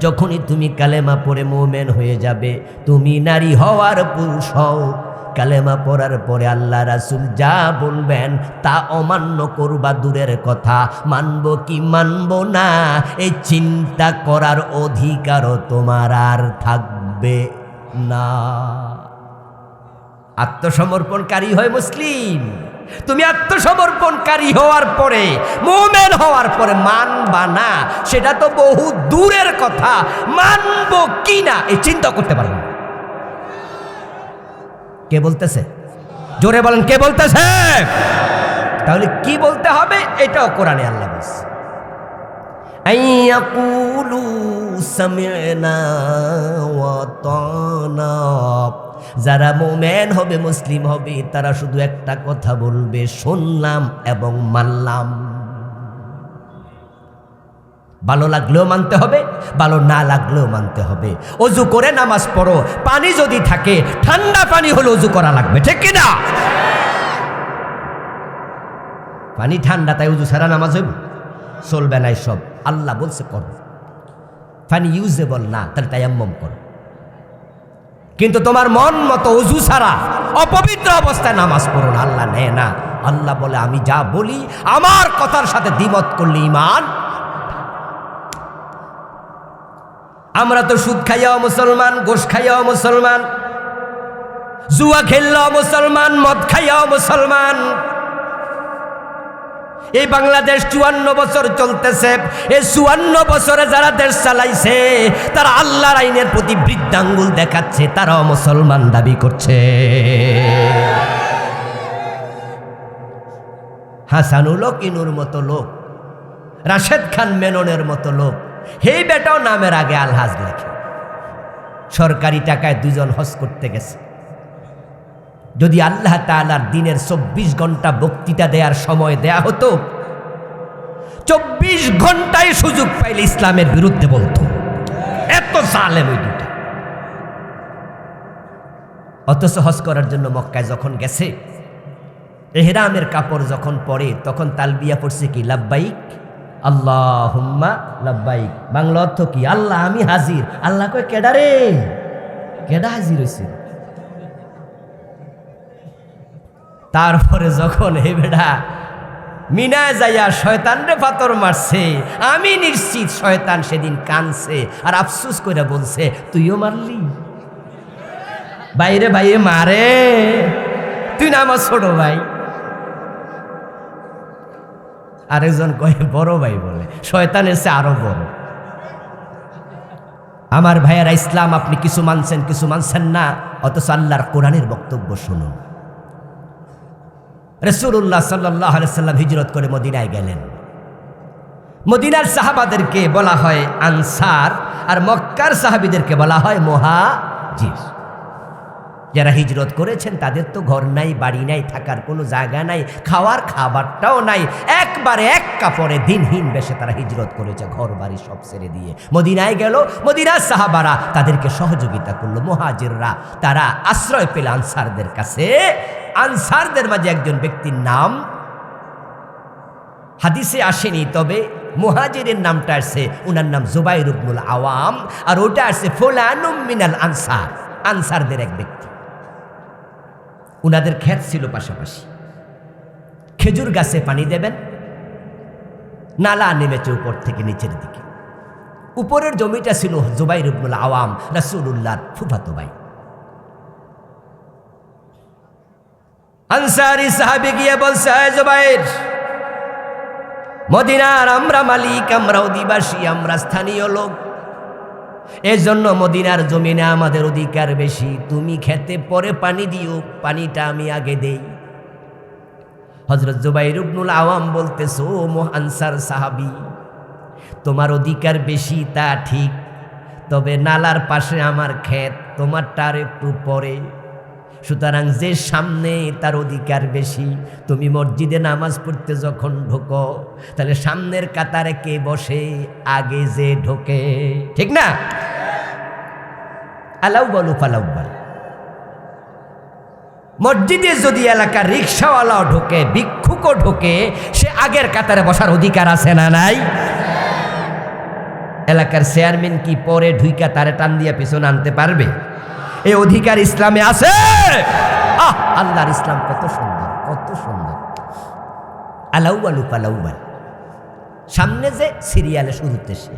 যখনই তুমি কালেমা পড়ে মুমিন হয়ে যাবে, তুমি নারী হওয়ার পুরুষ হও, কালেমা পড়ার পরে আল্লাহ রাসূল যা বলবেন তা অমান্য করবা দূরের কথা, মানব কি মানব না এই চিন্তা করার অধিকারও তোমার আর থাকবে না। আত্মসমর্পণকারী হয় মুসলিম। তুমি আত্মসমর্পণকারী হওয়ার পরে, মুমিন হওয়ার পরে মানবা না, সেটা তো বহু দূরের কথা। মানব কি না এই চিন্তা করতে পারবে না। কে বলতেছে? জোরে বলেন, কে বলতেছে? তাহলে কি বলতে হবে? এটাও কোরআনে আল্লাহ বলছে, আইয়াকুলু সামি'না ওয়া আতানা। যারা মুমিন হবে, মুসলিম হবে, তারা শুধু একটা কথা বলবে, শুনলাম এবং মানলাম। ভালো লাগলেও মানতে হবে, ভালো না লাগলেও মানতে হবে। অজু করে নামাজ পড়ো, পানি যদি থাকে, ঠান্ডা পানি হলে অজু করা লাগবে, ঠিক কিনা? পানি ঠান্ডা, তাই অজু ছাড়া নামাজ হইব? চলবে না সব। আল্লাহ বলছে করো। পানি ইউজেবল না, তাহলে তায়াম্মুম করো। কিন্তু তোমার মন মতো অজু ছাড়া অপবিত্র অবস্থায় নামাজ পড়ো না, আল্লাহ নেয় না। আল্লাহ বলে, আমি যা বলি আমার কথার সাথে দ্বিমত করলে ঈমান। আমরা তো সুদ খাইয়াও মুসলমান, গোশ খাইয়াও মুসলমান, জুয়া খেললেও মুসলমান, মদ খাইয়াও মুসলমান। এই বাংলাদেশ 54 বছর চলতেছে। এই 54 বছরে যারা দেশ চালাইছে, তারা আল্লাহর আইনের প্রতি বৃদ্ধাঙ্গুল দেখাচ্ছে, তারাও মুসলমান দাবি করছে। হাসানুল কিনুর মতো লোক, রাশেদ খান মেননের মতো লোক, এই বেটাও নামের আগে আলহাজ লেখে। সরকারি টাকায় 2 জন হজ করতে গেছে। যদি আল্লাহ তাআলার দিনের 24 ঘন্টা বক্তৃতা দেওয়ার সময় দেয়া হতো, 24 ঘন্টায় সুযোগ পাইলে ইসলামের বিরুদ্ধে বলতো। এত জালেম ওই দুটা। অথচ হজ করার জন্য মক্কায় যখন গেছে, এহরামের কাপড় যখন পরে, তখন তালবিয়া পড়ছে কি? লাব্বাইক আল্লাহুম্মা লাব্বাইক। বাংলা অর্থ কি? আল্লাহ আমি হাজির। আল্লাহ কয় কেডা রে? কেডা হাজির হইছে? তারপরে যখন এই বেড়া মিনায় যাইয়া শয়তানরে পাথর মারছে, আমি নিশ্চিত শয়তান সেদিন কানছে আর আফসুস করে বলছে, তুইও মারলি? বাইরে ভাইয়ে মারে, তুই না আমার ছোট ভাই। আরেকজন কয়ে বড় ভাই বলে, শয়তানের চেয়ে আরো বড়। আমার ভাইয়েরা, ইসলাম আপনি কিছু মানছেন কিছু মানছেন না, অথচ আল্লাহর কোরআনের বক্তব্য শুনুন। রাসূলুল্লাহ সাল্লাল্লাহু আলাইহি সাল্লাম হিজরত করে মদিনায় গেলেন। মদিনার সাহাবাদেরকে বলা হয় আনসার, আর মক্কার সাহাবীদেরকে বলা হয় মুহাজির। যারা হিজরত করেছেন তাদের তো ঘর নাই, বাড়ি নাই, থাকার কোনো জায়গা নাই, খাওয়ার খাবারটাও নাই, একবারে এক কাপড়ে দিনহীন বেশে তারা হিজরত করেছে, ঘর বাড়ি সব ছেড়ে দিয়ে মদিনায় গেল। মদিনার সাহাবারা তাদেরকে সহযোগিতা করলো, মুহাজিররা তারা আশ্রয় পেল আনসারদের কাছে। আনসারদের মাঝে একজন ব্যক্তির নাম হাদিসে আসেনি, তবে মুহাজিরের নামটা আসছে, উনার নাম জুবাইর ইবনুল আওয়াম, আর ওটা আসছে ফুলানুম মিনাল আনসার, আনসারদের এক ব্যক্তি। উনাদের ক্ষেত ছিল পাশাপাশি, খেজুর গাছে পানি দেবেন, নালা নেমেছে উপর থেকে নিচের দিকে। উপরের জমিটা ছিল জুবাইর ইবনুল আওয়াম, রাসূলুল্লাহর ফুফাতো ভাই। আনসারি সাহাবী গিয়ে বলছে, জুবাইর, মদিনার আমরা মালিক, আমরা অধিবাসী, আমরা স্থানীয় লোক, এজন্য মদিনার জমিনে আমাদের অধিকার বেশি। তুমি খেতে পরে পানি দিও, পানিটা আমি আগে দেই। হযরত জুবাইর ইবনুল আওয়াম বলতেছো, আনসার সাহাবী, তোমার অধিকার বেশি তা ঠিক, তবে নালার পাশে আমার ক্ষেত, তোমারটার একটু পরে, সুতরাং যে সামনে তার অধিকার বেশি। তুমি মসজিদে নামাজ পড়তে যখন ঢোকো, তাহলে সামনের কাতারে কে বসে? আগে যে ঢোকে, ঠিক না? আলাউবালু ফালাউবাল। মসজিদে যদি এলাকার রিক্সাওয়ালাও ঢোকে, ভিক্ষুকও ঢোকে, সে আগের কাতারে বসার অধিকার আছে না নাই? এলাকার চেয়ারম্যান কি পরে ঢুইকা তারে টান দিয়া পিছনে আনতে পারবে? এই অধিকার ইসলামে আছে। আল্লাহর ইসলাম কত সুন্দর, কত সুন্দর। আলাউবালু ফালাউবাল, সামনে যে সিরিয়ালে শুরুতে সে,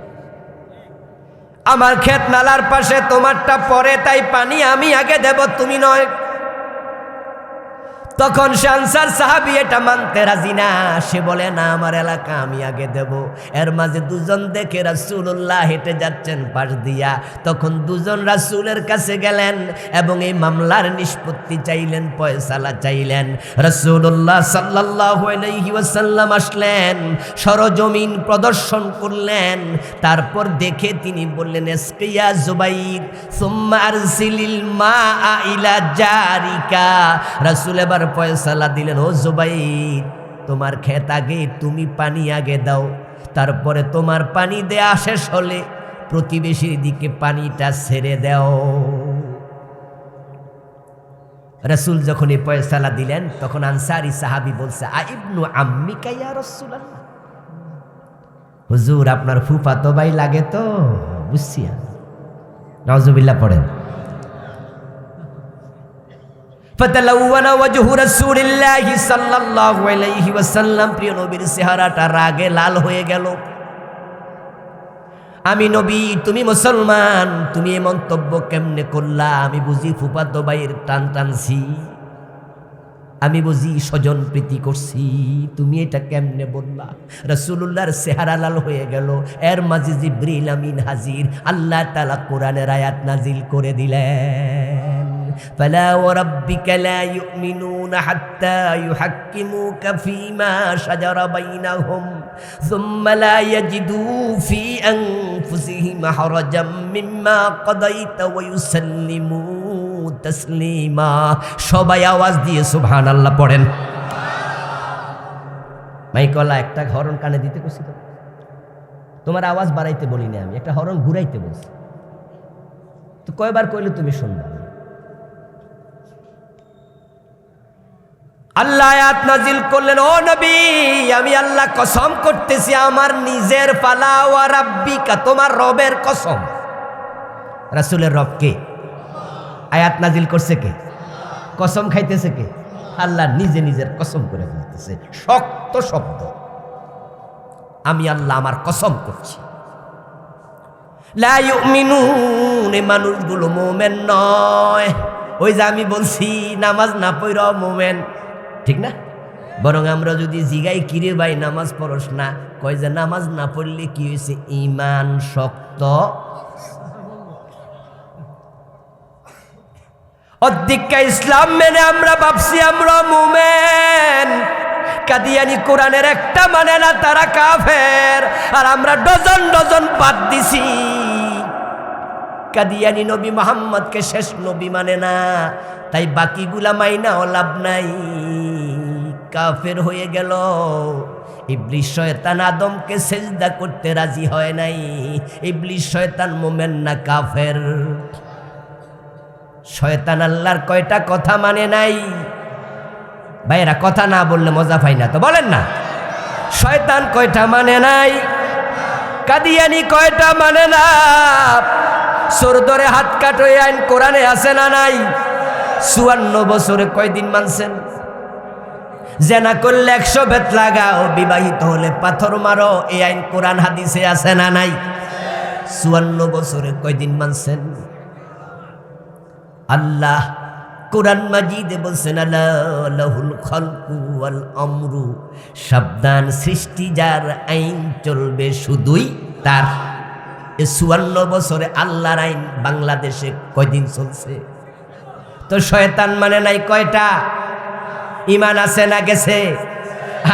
আমার ক্ষেত নালার পাশে, তোমারটা পরে, তাই পানি আমি আগে দেব, তুমি নয়। তখন সে আনসার সাহাবী এটা মানতে রাজি না, সে বলে না, আমার এলাকা আমি আগে দেব। এর মাঝে দুজন দেখে রাসূলুল্লাহ হেঁটে যাচ্ছেন পাশ দিয়া, তখন দুজন রাসূলের কাছে গেলেন এবং এই মামলার নিষ্পত্তি চাইলেন, ফয়সালা চাইলেন। রাসূলুল্লাহ সাল্লাল্লাহু আলাইহি ওয়াসাল্লাম আসলেন, সরজমিন প্রদর্শন করলেন, তারপর দেখে তিনি বললেন, ইসকিয়া জুবাইর সুম্মা আরসিলিল মাআ ইলা জারিকা। রাসূল এবার ফয়সালা দিলেন, ও জুবাইর, তোমার ক্ষেত আগে, তুমি পানি আগে দাও, তারপরে তোমার পানি দেয়া শেষ হলে প্রতিবেশীর দিকে পানিটা ছেড়ে দাও। রাসূল যখন এই ফয়সালা দিলেন, তখন আনসারী সাহাবী বলছে, আইবনু আম্মিকা ইয়া রাসূলুল্লাহ, হুজুর আপনার ফুফাতো ভাই লাগে তো, বুঝছি। নাউজুবিল্লাহ পড়েন। ফাতালাওয়ানা ওয়াজহু রাসূলিল্লাহি সাল্লাল্লাহু আলাইহি ওয়াসাল্লাম, প্রিয় নবীর চেহারাটা রাগে লাল হয়ে গেল। আমি নবী, তুমি মুসলমান, তুমি এই মন্তব্য কেমনে করলা? আমি বুঝি ফুফাতো ভাইয়ের টান টানছি, আমি বুঝি স্বজন প্রীতি করছি, তুমি এটা কেমনে বললা? রাসূলুল্লাহর চেহারা লাল হয়ে গেল। এর মাঝে জিবরিল আমিন হাজির, আল্লাহ তাআলা কোরআনের আয়াত নাজিল করে দিলেন, ফালা ওয়ারাব্বিকা লা ইউমিনুনা হাত্তা ইউহাক্কিমুকা ফীমা শাজারা বাইনাহুম সুম্মা লা ইয়াজিদু ফী আনফুসিহিম হারাজাম মিম্মা কাদাইতা ওয়া ইউসাল্লিমু তাসলিমা। সবাই আওয়াজ দিয়ে সুবহানাল্লাহ পড়েন। মাইকলা একটা হরন কানে দিতে কইছি, তো তোমার আওয়াজ বাড়াইতে বলি না, আমি একটা হরন ঘুরাইতে বলছি, তো কয়বার কইলে তুমি শুনবা? আল্লাহ আয়াত নাজিল করলেন, ও নবী আমি আল্লাহ কসম করতেছি আমার নিজের ফালা ওয়া রাব্বিকা, তোমার রবের কসম। রাসূলের রব কে? আয়াত নাজিল করছে কে? কসম খাইতেছে কে? আল্লাহ নিজে নিজের কসম করে বলতেছে, শক্ত শব্দ, আমি আল্লাহ আমার কসম করছি। লা ইউমিনুন, এই মানুষগুলো মুমিন নয়। ওই যে আমি বলছি নামাজ না পড়াও মুমিন, ঠিক না? বরং আমরা যদি জিগাই কিরে ভাই নামাজ পড়স না, কয় যে নামাজ না পড়লে কি হয়েছে? ঈমান শক্ত। অধিকা ইসলাম মেনে আমরা ভাবছি আমরা মুমিন। কাদিয়ানি কোরআনের একটা মানে না, তারা কাফের। আর আমরা ডজন ডজন বাদ দিছি। কাদিয়ানি নবী মুহাম্মদকে শেষ নবী মানে না, তাই বাকিগুলা মাইনাও লাভ নাই, কাফের হয়ে গেল। ইবলিস শয়তান আদমকে সেজদা করতে রাজি হয় নাই। ইবলিস শয়তান মুমিন না কাফের। শয়তান আল্লাহর কয়টা কথা মানে নাই? ভাইরা কথা না বললে মজা পাই না তো, বলেন না। শয়তান কয়টা মানে নাই? কাদিয়ানি কয়টা মানে না? চোর ধরে হাত কাটো এই আইন কোরআনে আছে না নাই? 54 বছরে কয়দিন মানছেন? জেনা করলে 100 বেত লাগাও, বিবাহিত হলে পাথর মারো, এই আইন কোরআন হাদিসে আছে না নাই? 54 বছরে কয়দিন মানছেন? আল্লাহ কোরআন মাজিদে বলছেন, লাহুল খালকু ওয়াল আমরু, সাবধান সৃষ্টি যার, আইন চলবে শুধুই তার। 54 বছরে আল্লাহর আইন বাংলাদেশে কয়দিন চলছে? তো শয়তান মানে নাই কয়টা? ঈমান আছে না গেছে?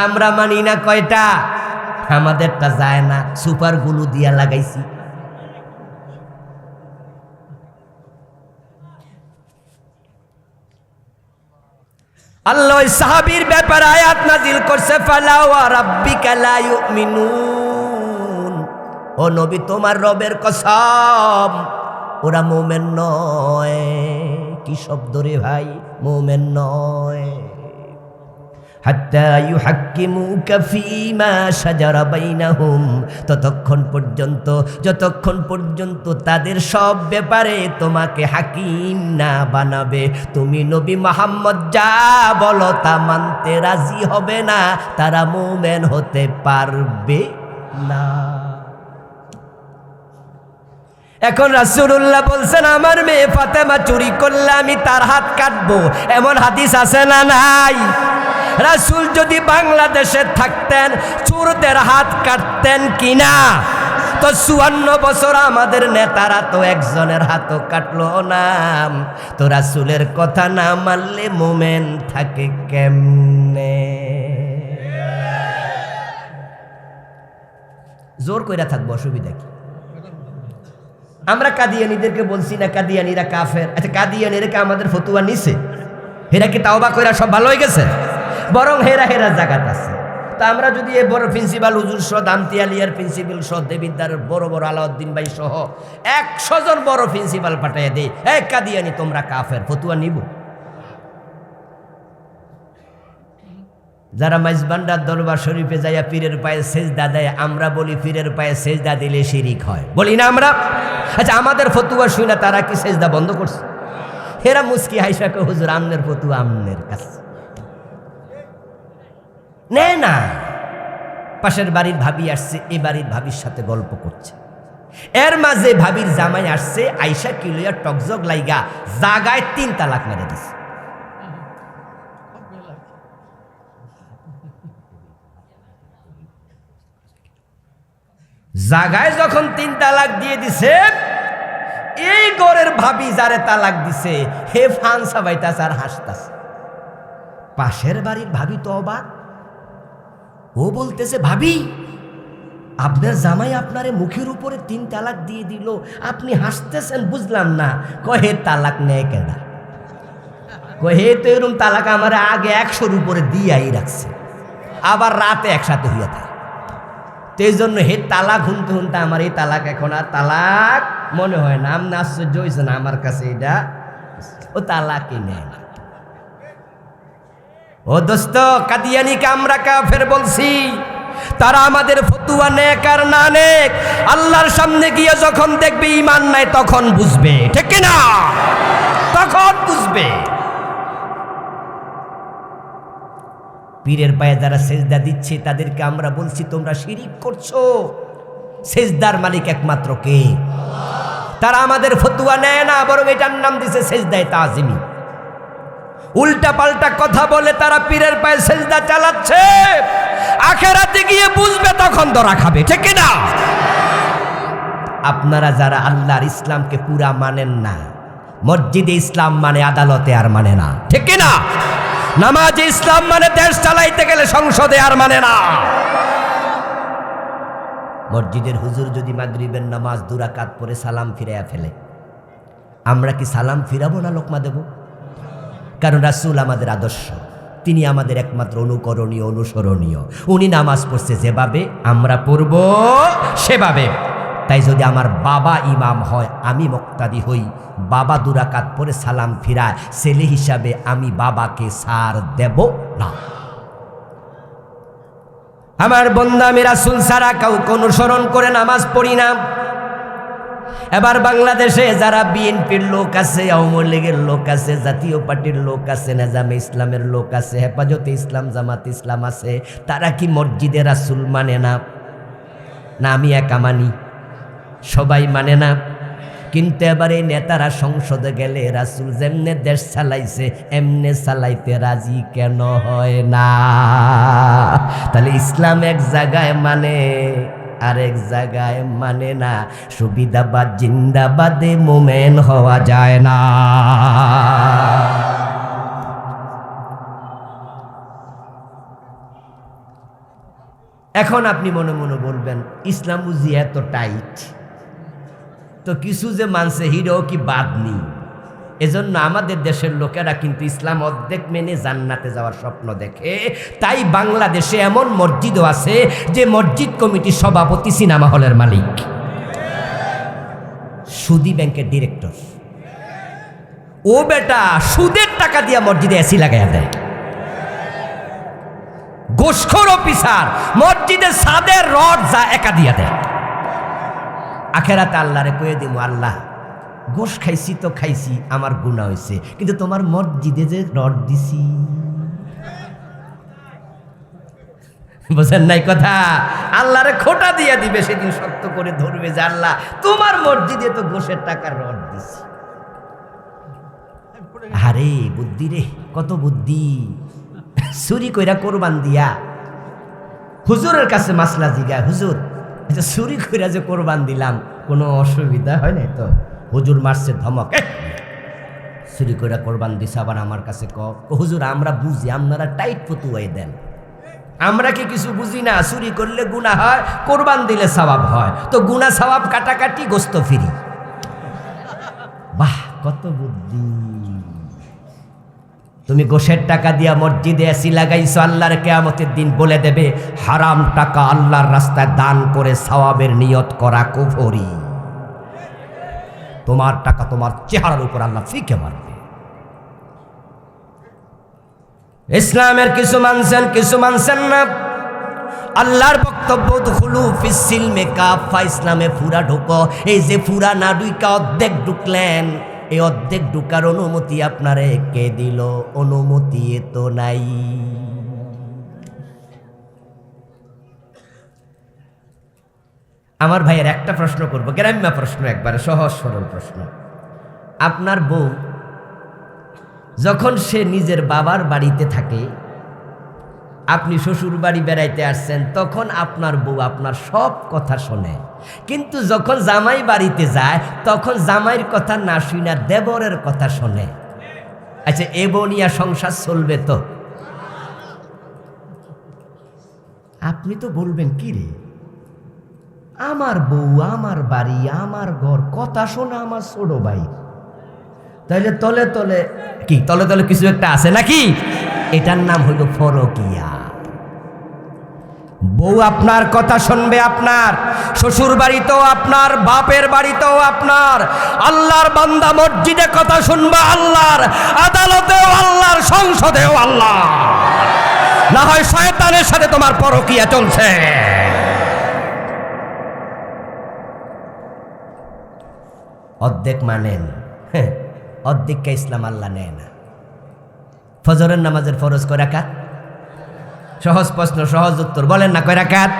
আমরা মানি না কয়টা? আমাদেরটা যায় না, সুপার গুলো দিয়া লাগাইছি। আল্লাহ সাহাবীর ব্যাপারে আয়াত নাজিল করছে, ফালা ওয়া রাব্বিকা লা ইউমিনুন, ও নবী তোমার রবের কসম ওরা মুমিন নয়। কি শব্দ রে ভাই, মুমিন নয়। হাত্তা ইউহাক্কিমুকা ফীমা শাজারা বাইনাহুম, ততক্ষণ পর্যন্ত যতক্ষণ পর্যন্ত তাদের সব ব্যাপারে তোমাকে হাকিম না বানাবে, তুমি নবী মুহাম্মদ যা বলো তা মানতে রাজি হবে না, তারা মুমিন হতে পারবে না। এখন রাসূলুল্লাহ বলছেন, আমার মেয়ে ফাতেমা চুরি করলে আমি তার হাত কাটবো, এমন হাদিস আছে না নাই? রাসূল যদি বাংলাদেশে থাকতেন চোরদের হাত কাটতেন কিনা? তো 54 বছর আমাদের নেতারা তো একজনের হাতও কাটলো না। তো রাসূলের কথা না মানলে মুমিন থাকে কেমনে? জোর কইরা থাকবো, অসুবিধা কি? আমরা কাদিয়ানীদেরকে বলছি না কাদিয়ানীরা কাফের। আচ্ছা, কাদিয়ানীরা কি আমাদের ফতুয়া নিছে? হেরা কি তাওবা কইরা সব ভালো হয়ে গেছে? বরং হেরা হেরা জায়গাত আছে। তা আমরা যদি এই বড় প্রিন্সিপাল হুজুর সহ, দামতি আলিয়ার প্রিন্সিপাল সহ, দেবিদ্দারের বড় বড় আলাউদ্দিন ভাই সহ 100 জন বড় প্রিন্সিপাল পাঠাইয়া দেই, এই কাদিয়ানী তোমরা কাফের, ফতুয়া নিব? যারা মাইজবান্ডার দরবার শরীফে যাইয়া পীরের পায়ে সেজদা দেয়, আমরা বলি পীরের পায়ে সেজদা দিলে শিরিক হয়, বলি না আমরা? আচ্ছা, আমাদের ফতুয়া শুই না তারা কি সেজদা বন্ধ করছে? হেরা মুস্কি হাইসাকে, হুজুর আমনের ফতুয়া আমনের কাছে নে না। পাশের বাড়ির ভাবি আসছে, এ বাড়ির ভাবির সাথে গল্প করছে, এর মাঝে ভাবির জামাই আসছে, আইসা কিলিয়া টকজগ লাইগা জাগায় 3 তালাক মেরে দিছে। জাগায় যখন 3 তালাক দিয়ে দিছে, এই ঘরের ভাবি যারে তালাক দিছে হে ফানসা বাইতাছে আর হাসতাছে। পাশের বাড়ির ভাবি তো অবাক, ও বলতেছে, ভাবি আপনার জামাই আপনারে মুখের উপরে 3 তালাক দিয়ে দিল, আপনি হাসতেছেন বুঝলাম না। কহে তালাক নেয় কেডা? কহে তো এরকম তালাক আমার আগে 100-র উপরে দিয়াই রাখছে, আবার রাতে একসাথে হইয়া থাকে। তো এই জন্য হে তালাক শুনতে শুনতে আমার এই তালাক এখন আর তালাক মনে হয় না। আপনি আশ্চর্য হয়েছে না আমার কাছে? এটা ও তালাকই নেয় না। ও দোস্ত, কাদিয়ানীকে আমরা কাফের বলছি, তারা আমাদের ফতুয়া নেক আর না নেক আল্লাহর সামনে গিয়ে যখন দেখবে ঈমান নাই তখন বুঝবে, ঠিক কি না? তখন বুঝবে। পীরের পায়ে যারা সেজদা দিচ্ছে তাদেরকে আমরা বলছি তোমরা শিরিক করছো, সেজদার মালিক একমাত্র কে? তারা আমাদের ফতুয়া নেয় না, বরং এটার নাম দিছে সেজদায়ে তাজিমি। উল্টা পাল্টা কথা বলে তারা পীরের পায়ে সেজদা চালাচ্ছে, আখেরাতে গিয়ে বুঝবে তখন ধরা খাবে, ঠিক কি না? আপনারা যারা আল্লাহর ইসলামকে পুরা মানেন না, মসজিদে ইসলাম মানে আদালতে আর মানে না, ঠিক কি না? নামাজে ইসলাম মানে দেশ চালাইতে গেলে সংসদে আর মানে না। মসজিদের হুজুর যদি মাগরিবের নামাজ 2 রাকাত পরে সালাম ফিরাইয়া ফেলে, আমরা কি সালাম ফিরাবো না লোকমা দেব? কারণ রাসূল আমাদের আদর্শ, তিনি আমাদের একমাত্র অনুকরণীয়, অনুসরণীয়। উনি নামাজ পড়ছে যেভাবে আমরা পড়ব সেভাবে। তাই যদি আমার বাবা ইমাম হয়, আমি মুক্তাদি হই, বাবা 2 রাকাত পরে সালাম ফিরায়, ছেলে হিসাবে আমি বাবাকে ছাড় দেব না। আমার বন্ধু, আমি রাসূল ছাড়া কাউকে অনুসরণ করে নামাজ পড়ি না। এবার বাংলাদেশে যারা বিএনপির লোক আছে, আওয়ামী লীগের লোক আছে, জাতীয় পার্টির লোক আছে, নেজামে ইসলামের লোক আছে, হেফাজতে ইসলাম, জামাত ইসলাম আছে, তারা কি মসজিদে রাসূল মানে না? না আমি একা মানি? সবাই মানে না। কিন্তু এবার এই নেতারা সংসদে গেলে রাসূল যেমনে দেশ চালাইছে এমনে চালাইতে রাজি কেন হয় না? তাহলে ইসলাম এক জায়গায় মানে, আরেক জায়গায় মানে না। সুবিধাবাদ জিন্দাবাদে মোমেন হওয়া যায় না। এখন আপনি মনে মনে বলবেন, ইসলাম বুঝি এত টাইট, তো কিছু যে মানছে হিরো কি বাদ নেই। এজন্য আমাদের দেশের লোকেরা কিন্তু ইসলাম অর্ধেক মেনে জান্নাতে যাওয়ার স্বপ্ন দেখে। তাই বাংলাদেশে এমন মসজিদও আছে যে মসজিদ কমিটির সভাপতি সিনেমা হলের মালিক, সুদী ব্যাংকের ডিরেক্টর। ও বেটা সুদের টাকা দিয়া মসজিদে এসি লাগাইয়া দেয়। গোসখোর অফিসার মসজিদের ছাদের রড যা একা দিয়া দেয়। আখেরাতে আল্লাহরে কয়ে দিব, আল্লাহ গোশ খাইছি তো খাইছি, আমার গুনাহ হয়েছে, কিন্তু তোমার মসজিদে যে রড দিছি। বুঝেন নাই কথা? আল্লাহরে খোটা দিয়া দিবে, সেদিন শক্ত করে ধরবে যে আল্লাহ তোমার মসজিদে তো গোশের টাকার রড দিছি। আরে বুদ্ধি রে, কত বুদ্ধি! চুরি কইরা কোরবান দিয়া হুজুরের কাছে মাসলা জিগায়, হুজুর চুরি কইরা যে কোরবান দিলাম কোনো অসুবিধা হয় নাই তো? হুজুর মারছে ধমক, চুরি কইরা কোরবান দিছে আবার আমার কাছে হুজুর আমরা বুঝি, আপনারা টাইট ফতুয়াই দেন, আমরা কি কিছু বুঝি না? চুরি করলে গুনাহ হয়, কোরবান দিলে সওয়াব হয়, তো গুনাহ সওয়াব কাটাকাটি, গোস্ত ফ্রি। বাহ, কত বুদ্ধি! তুমি গোশের টাকা দিয়া মসজিদে এসি লাগাইছো, আল্লাহর কিয়ামতের দিন বলে দেবে হারাম টাকা আল্লাহর রাস্তায় দান করে সওয়াবের নিয়ত করা কুফরি। তোমার টাকা তোমার চেহারার উপর আল্লাহ ফিকে মারবে। ইসলামের কিছু মানছেন, কিছু মানছেন না। আল্লাহর বক্তব্য দুখুলু ফিস সিলমে কাফা, ইসলামে পুরা ঢুকো। এই যে পুরা না ঢুকা অর্ধেক ঢুকলেন, এই অর্ধেক ঢুকার অনুমতি আপনারে কে দিল? অনুমতি তো নাই। আমার ভাইয়ের একটা প্রশ্ন করব, গ্রাম্য প্রশ্ন, একবারে সহজ সরল প্রশ্ন। আপনার বউ যখন সে নিজের বাবার বাড়িতে থাকে, আপনি শ্বশুর বাড়ি বেড়াইতে আসছেন, তখন আপনার বউ আপনার সব কথা শোনে, কিন্তু যখন জামাই বাড়িতে যায় তখন জামাইয়ের কথা না শুনে দেবরের কথা শোনে। আচ্ছা, এ বনিয়া সংসার চলবে তো? আপনি তো বলবেন কি রে, আমার বউ, আমার বাড়ি, আমার ঘর, কথা শোনা আমার ছোট ভাই, তাইলে তলে তলে কি, তলে তলে কিছু একটা আছে নাকি? এটার নাম হইল ফরকিয়া। বউ আপনার কথা শুনবে, আপনার শ্বশুর বাড়িতেও আপনার, বাপের বাড়িতেও আপনার। আল্লাহর বান্দা মসজিদে কথা শুনবে আল্লাহর, আদালতেও আল্লাহর, সংসদেও আল্লাহ। না হয় শয়তানের সাথে তোমার পরকীয়া চলছে। অর্ধেক মানেন, অর্ধেককে ইসলাম আল্লাহ নেয় না। ফজরের নামাজের ফরজ কয় রাকাত? সহজ প্রশ্ন, সহজ উত্তর বলেন না, কয় রাকাত?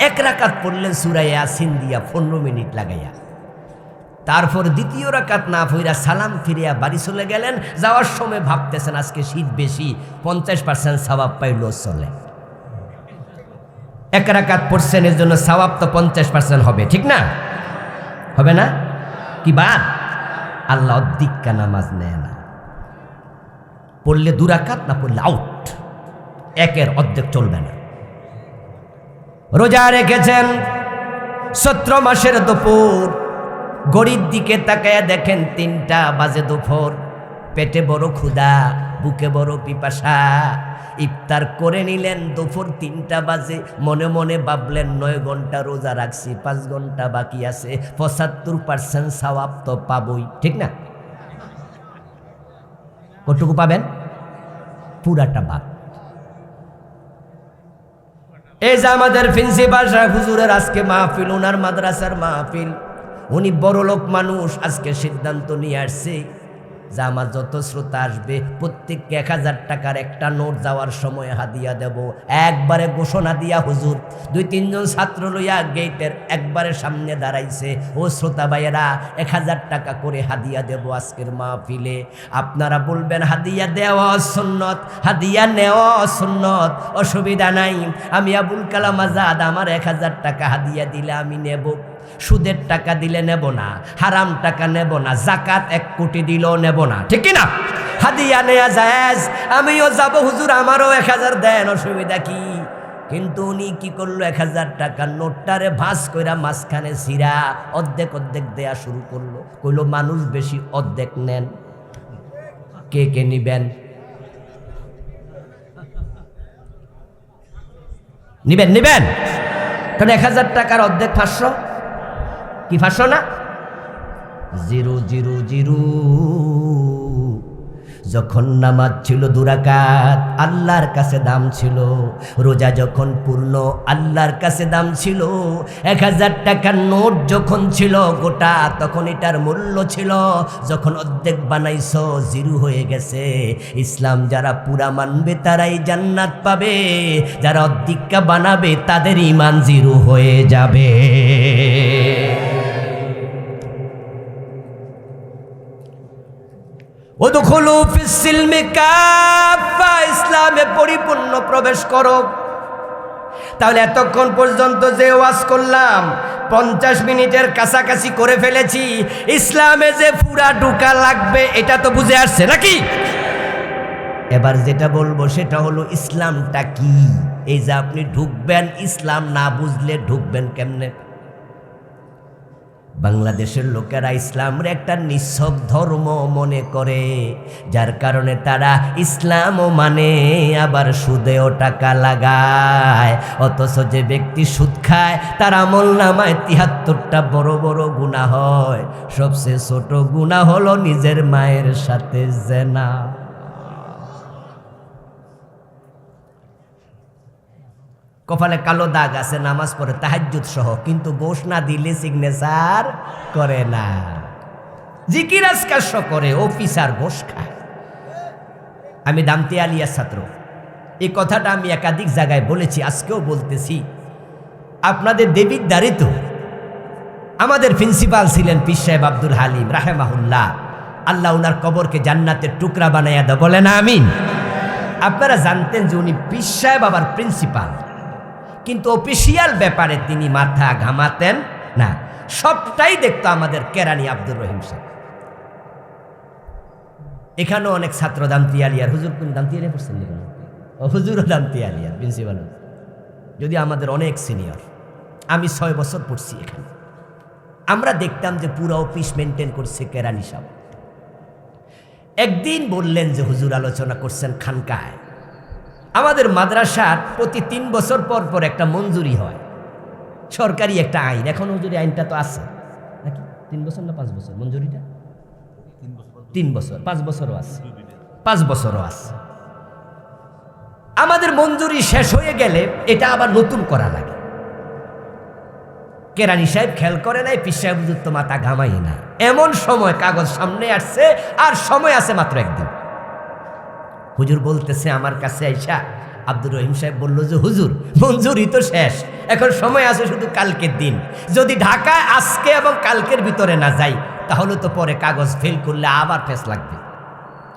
এক রাকাত পড়লেন সূরা ইয়াসিন দিয়া 15 মিনিট লাগাইয়া। তারপর দ্বিতীয় রাকাত না পড়া সালাম ফিরিয়া বাড়ি চলে গেলেন। যাওয়ার সময় ভাবতেছেন আজকে শীত বেশি, 50% সওয়াব পাইলেও চলে। এক রাকাত পড়ছেন, এর জন্য সওয়াব তো 50% হবে, ঠিক না? হবে না? কি বাদ? আল্লাহ অর্ধেকটা নামাজ নেয় না। পড়লে 2 রাকাত, না পড়লে আউট। একের অর্ধেক চলবে না। রোজা রেখেছেন 17 মাসের দুপুর, ঘড়ির দিকে তাকায়া দেখেন 3টা বাজে দুপুর। পেটে বড় ক্ষুধা, বুকে বড় পিপাসা। ইফতার করে নিলেন, দুপুর 3টা বাজে। মনে মনে ভাবলেন 9 ঘন্টা রোজা রাখছি, 5 ঘন্টা বাকি আছে, 75% সওয়াব তো পাবই, ঠিক না? কতটুকু পাবেন? পুরাটা ভাগ। এই যে আমাদের প্রিন্সিপাল সাহেব হুজুরের আজকে মাহফিল, ওনার মাদ্রাসার মাহফিল। উনি বড় লোক মানুষ, আজকে সিদ্ধান্ত নিয়ে আসছে যে আমার যত শ্রোতা আসবে প্রত্যেককে 1000 টাকার একটা নোট যাওয়ার সময় হাদিয়া দেব। একবারে ঘোষণা দিয়া হুজুর 2-3 জন ছাত্র লইয়া গেটের একবারে সামনে দাঁড়াইছে। ও শ্রোতা ভাইয়েরা, 1000 টাকা করে হাদিয়া দেব আজকের মাহফিলে। আপনারা বলবেন হাদিয়া দেওয়া সুন্নত, হাদিয়া নেওয়া সুন্নত, অসুবিধা নাই। আমি আবুল কালাম আজাদ, আমার 1000 টাকা হাদিয়া দিলে আমি নেব। সুদের টাকা দিলে নেব না, হারাম টাকা নেব না, জাকাত 1 কোটি দিলেও নেব না, ঠিক কি না? হাদিয়া নেয়া জায়েজ, আমিও যাব হুজুর, আমারও 1000 দেন, অসুবিধা কি? কিন্তু উনি কি করলো, 1000 টাকার নোটটারে ভাঁজ কইরা মাঝখানে ছিঁড়া অর্ধেক অর্ধেক দেয়া শুরু করলো। কইলো মানুষ বেশি, অর্ধেক নেন। কে কে নিবেন? নিবেন নিবেন? কারণ 1000 টাকার অর্ধেক 500, কি 500 না? 000। যখন নামাজ ছিল 2 রাকাত, আল্লাহর কাছে দাম ছিল। রোজা যখন পূর্ণ, আল্লাহর কাছে দাম ছিল। 1000 টাকার নোট যখন ছিল গোটা, তখন এটার মূল্য ছিল। যখন অর্ধেক বানাইছো, 0 হয়ে গেছে। ইসলাম যারা পুরা মানবে তারাই জান্নাত পাবে, যারা অর্ধেকটা বানাবে তাদের ঈমান 0 হয়ে যাবে। ওদখুলু ফিস-সিলমি কাফা, ইসলামে পরিপূর্ণ প্রবেশ করো। তাহলে এতক্ষণ পর্যন্ত যে ওয়াজ করলাম 50 মিনিটের কাছাকাছি করে ফেলেছি। ইসলামে যে পুরা ঢোকা লাগবে এটা তো বুঝে আসছে নাকি? এবার যেটা বলবো সেটা হলো ইসলামটা কি। এই যে আপনি ঢুকবেন, ইসলাম না বুঝলে ঢুকবেন কেমনে? বাংলাদেশের লোকেরা ইসলামের একটা নিছক ধর্ম মনে করে, যার কারণে তারা ইসলামও মানে, আবার সুদেও টাকা লাগায়। অথচ যে ব্যক্তি সুদ খায় তার আমলনামায় 73টা বড় বড় গুনাহ হয়। সবচেয়ে ছোট গুনাহ হলো নিজের মায়ের সাথে জেনা। কপালে কালো দাগ আছে, নামাজ পড়ে তাহাজ্জুদ সহ, কিন্তু গোশ না দিলে সিগনেচার করে না। জিকির আজকার করে, অফিসার গোশ খায়। আমি দামতি আলিয়ার ছাত্র, এই কথাটা আমি একাধিক জায়গায় বলেছি, আজকেও বলতেছি। আপনাদের দেবীর দ্বারে তো আমাদের প্রিন্সিপাল ছিলেন পীর সাহেব আব্দুল হালিম রাহেমাহুল্লাহ। আল্লাহ উনার কবরকে জান্নাতের টুকরা বানাইয়া দাও, বলে না আমিন। আপনারা জানতেন যে উনি পীর সাহেব আবার প্রিন্সিপাল, কিন্তু অফিসিয়াল ব্যাপারে তিনি মাথা ঘামাতেন না, সবটাই দেখতো আমাদের কেরানি আব্দুর রহিম সাহেব। এখানেও অনেক ছাত্র দামতি আলিয়ার। হুজুর কোন দামতি আলিয়া পড়ছেন? হুজুরও দামতি আলিয়ার প্রিন্সিপাল, যদি আমাদের অনেক সিনিয়র। আমি 6 বছর পড়ছি এখানে। আমরা দেখতাম যে পুরো অফিস মেনটেন করছে কেরানি সাহেব। একদিন বললেন যে হুজুর আলোচনা করছেন খানকায়, আমাদের মাদ্রাসার প্রতি 3 বছর পর পর একটা মঞ্জুরি হয়, সরকারি একটা আইন। এখন হুজুরি আইনটা তো আছে নাকি? 3 বছর না 5 বছর মঞ্জুরিটা? 3 বছর, 5 বছরও আছে, 5 বছরও আছে। আমাদের মঞ্জুরি শেষ হয়ে গেলে এটা আবার নতুন করা লাগে। কেরানি সাহেব খেয়াল করে নাই, পীর সাহেব হুজুর তো মাথা ঘামাই না। এমন সময় কাগজ সামনে আসছে, আর সময় আছে মাত্র একদিন। হুজুর বলতেছে আমার কাছে আইসা, আব্দুর রহিম সাহেব বলল যে হুজুর মঞ্জুরি তো শেষ, এখন সময় আছে শুধু কালকের দিন। যদি ঢাকায় আজকে এবং কালকের ভিতরে না যাই তাহলে তো পরে কাগজ ফেল করলে আবার ফেস লাগবে।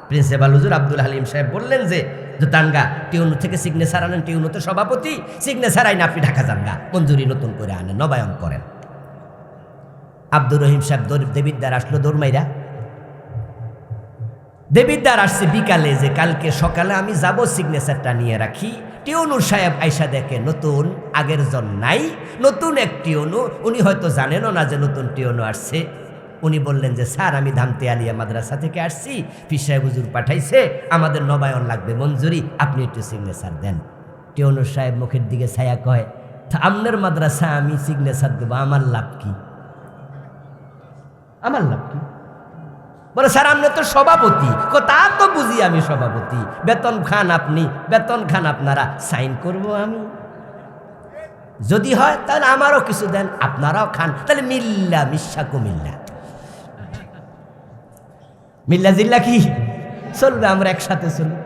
প্রিন্সিপাল হুজুর আব্দুল হালিম সাহেব বললেন যে তানগা টিউনু থেকে সিগনেচার আনেন, টিউনু তো সভাপতি, সিগনেচার আইন আপনি ঢাকা যানগা, মঞ্জুরি নতুন করে আনেন, নবায়ন করেন। আব্দুর রহিম সাহেব দেবিদ্দার আসলো দৌড়মাইরা। দেবিদ্দার আসছে বিকালে যে কালকে সকালে আমি যাব, সিগনেচারটা নিয়ে রাখি। টিউনু সাহেব আইসা দেখে নতুন, আগের জন নাই, নতুন এক টিউনু। উনি হয়তো জানেনও না যে নতুন টিউনু আসছে। উনি বললেন যে স্যার আমি ধামতে আলিয়া মাদ্রাসা থেকে আসছি, পীর সাহেব হুজুর পাঠাইছে, আমাদের নবায়ন লাগবে, মঞ্জুরি, আপনি একটু সিগনেচার দেন। টিউনু সাহেব মুখের দিকে ছায়া কয়, আপনার মাদ্রাসা আমি সিগনেচার দেবো, আমার লাভ কি? আমার লাভ কি? বলে স্যার আপনি তো সভাপতি। তা তো বুঝি আমি সভাপতি, বেতন খান আপনি, বেতন খান আপনারা, সাইন করব আমি। যদি হয় তাহলে আমারও কিছু দেন, আপনারাও খান, তাহলে মিল্লা মিশা কুমিল্লা, মিল্লা জিল্লা কি চলবে, আমরা একসাথে চলি।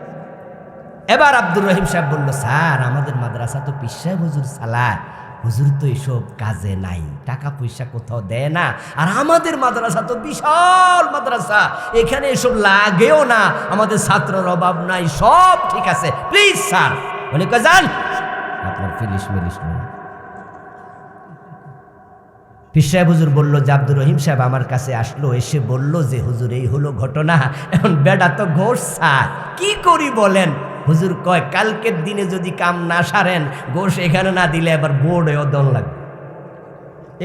এবার আব্দুর রহিম সাহেব বলল, স্যার আমাদের মাদ্রাসা তো পীর সাহেব হুজুর চালায়, হুজুর তো এসব কাজে নাই, টাকা পয়সা কোথাও দেয় না, আর আমাদের মাদ্রাসা তো বিশাল মাদ্রাসা, এখানে এসব লাগেও না, আমাদের ছাত্রের অভাব নাই, সব ঠিক আছে, প্লিজ স্যার। উনি কয় যান, আপনার ফিলিশ মিলিশ নেই। পীর সাহেব হুজুর বলল যে আব্দুর রহিম সাহেব আমার কাছে আসলো, এসে বলল যে হুজুর এই হলো ঘটনা, এখন বেডা তো ঘোষ স্যার, কি করি বলেন? হুজুর কয় কালকের দিনে যদি কাম না সারেন, গোশ এখানে না দিলে এবার বোর্ডেও দন লাগবে।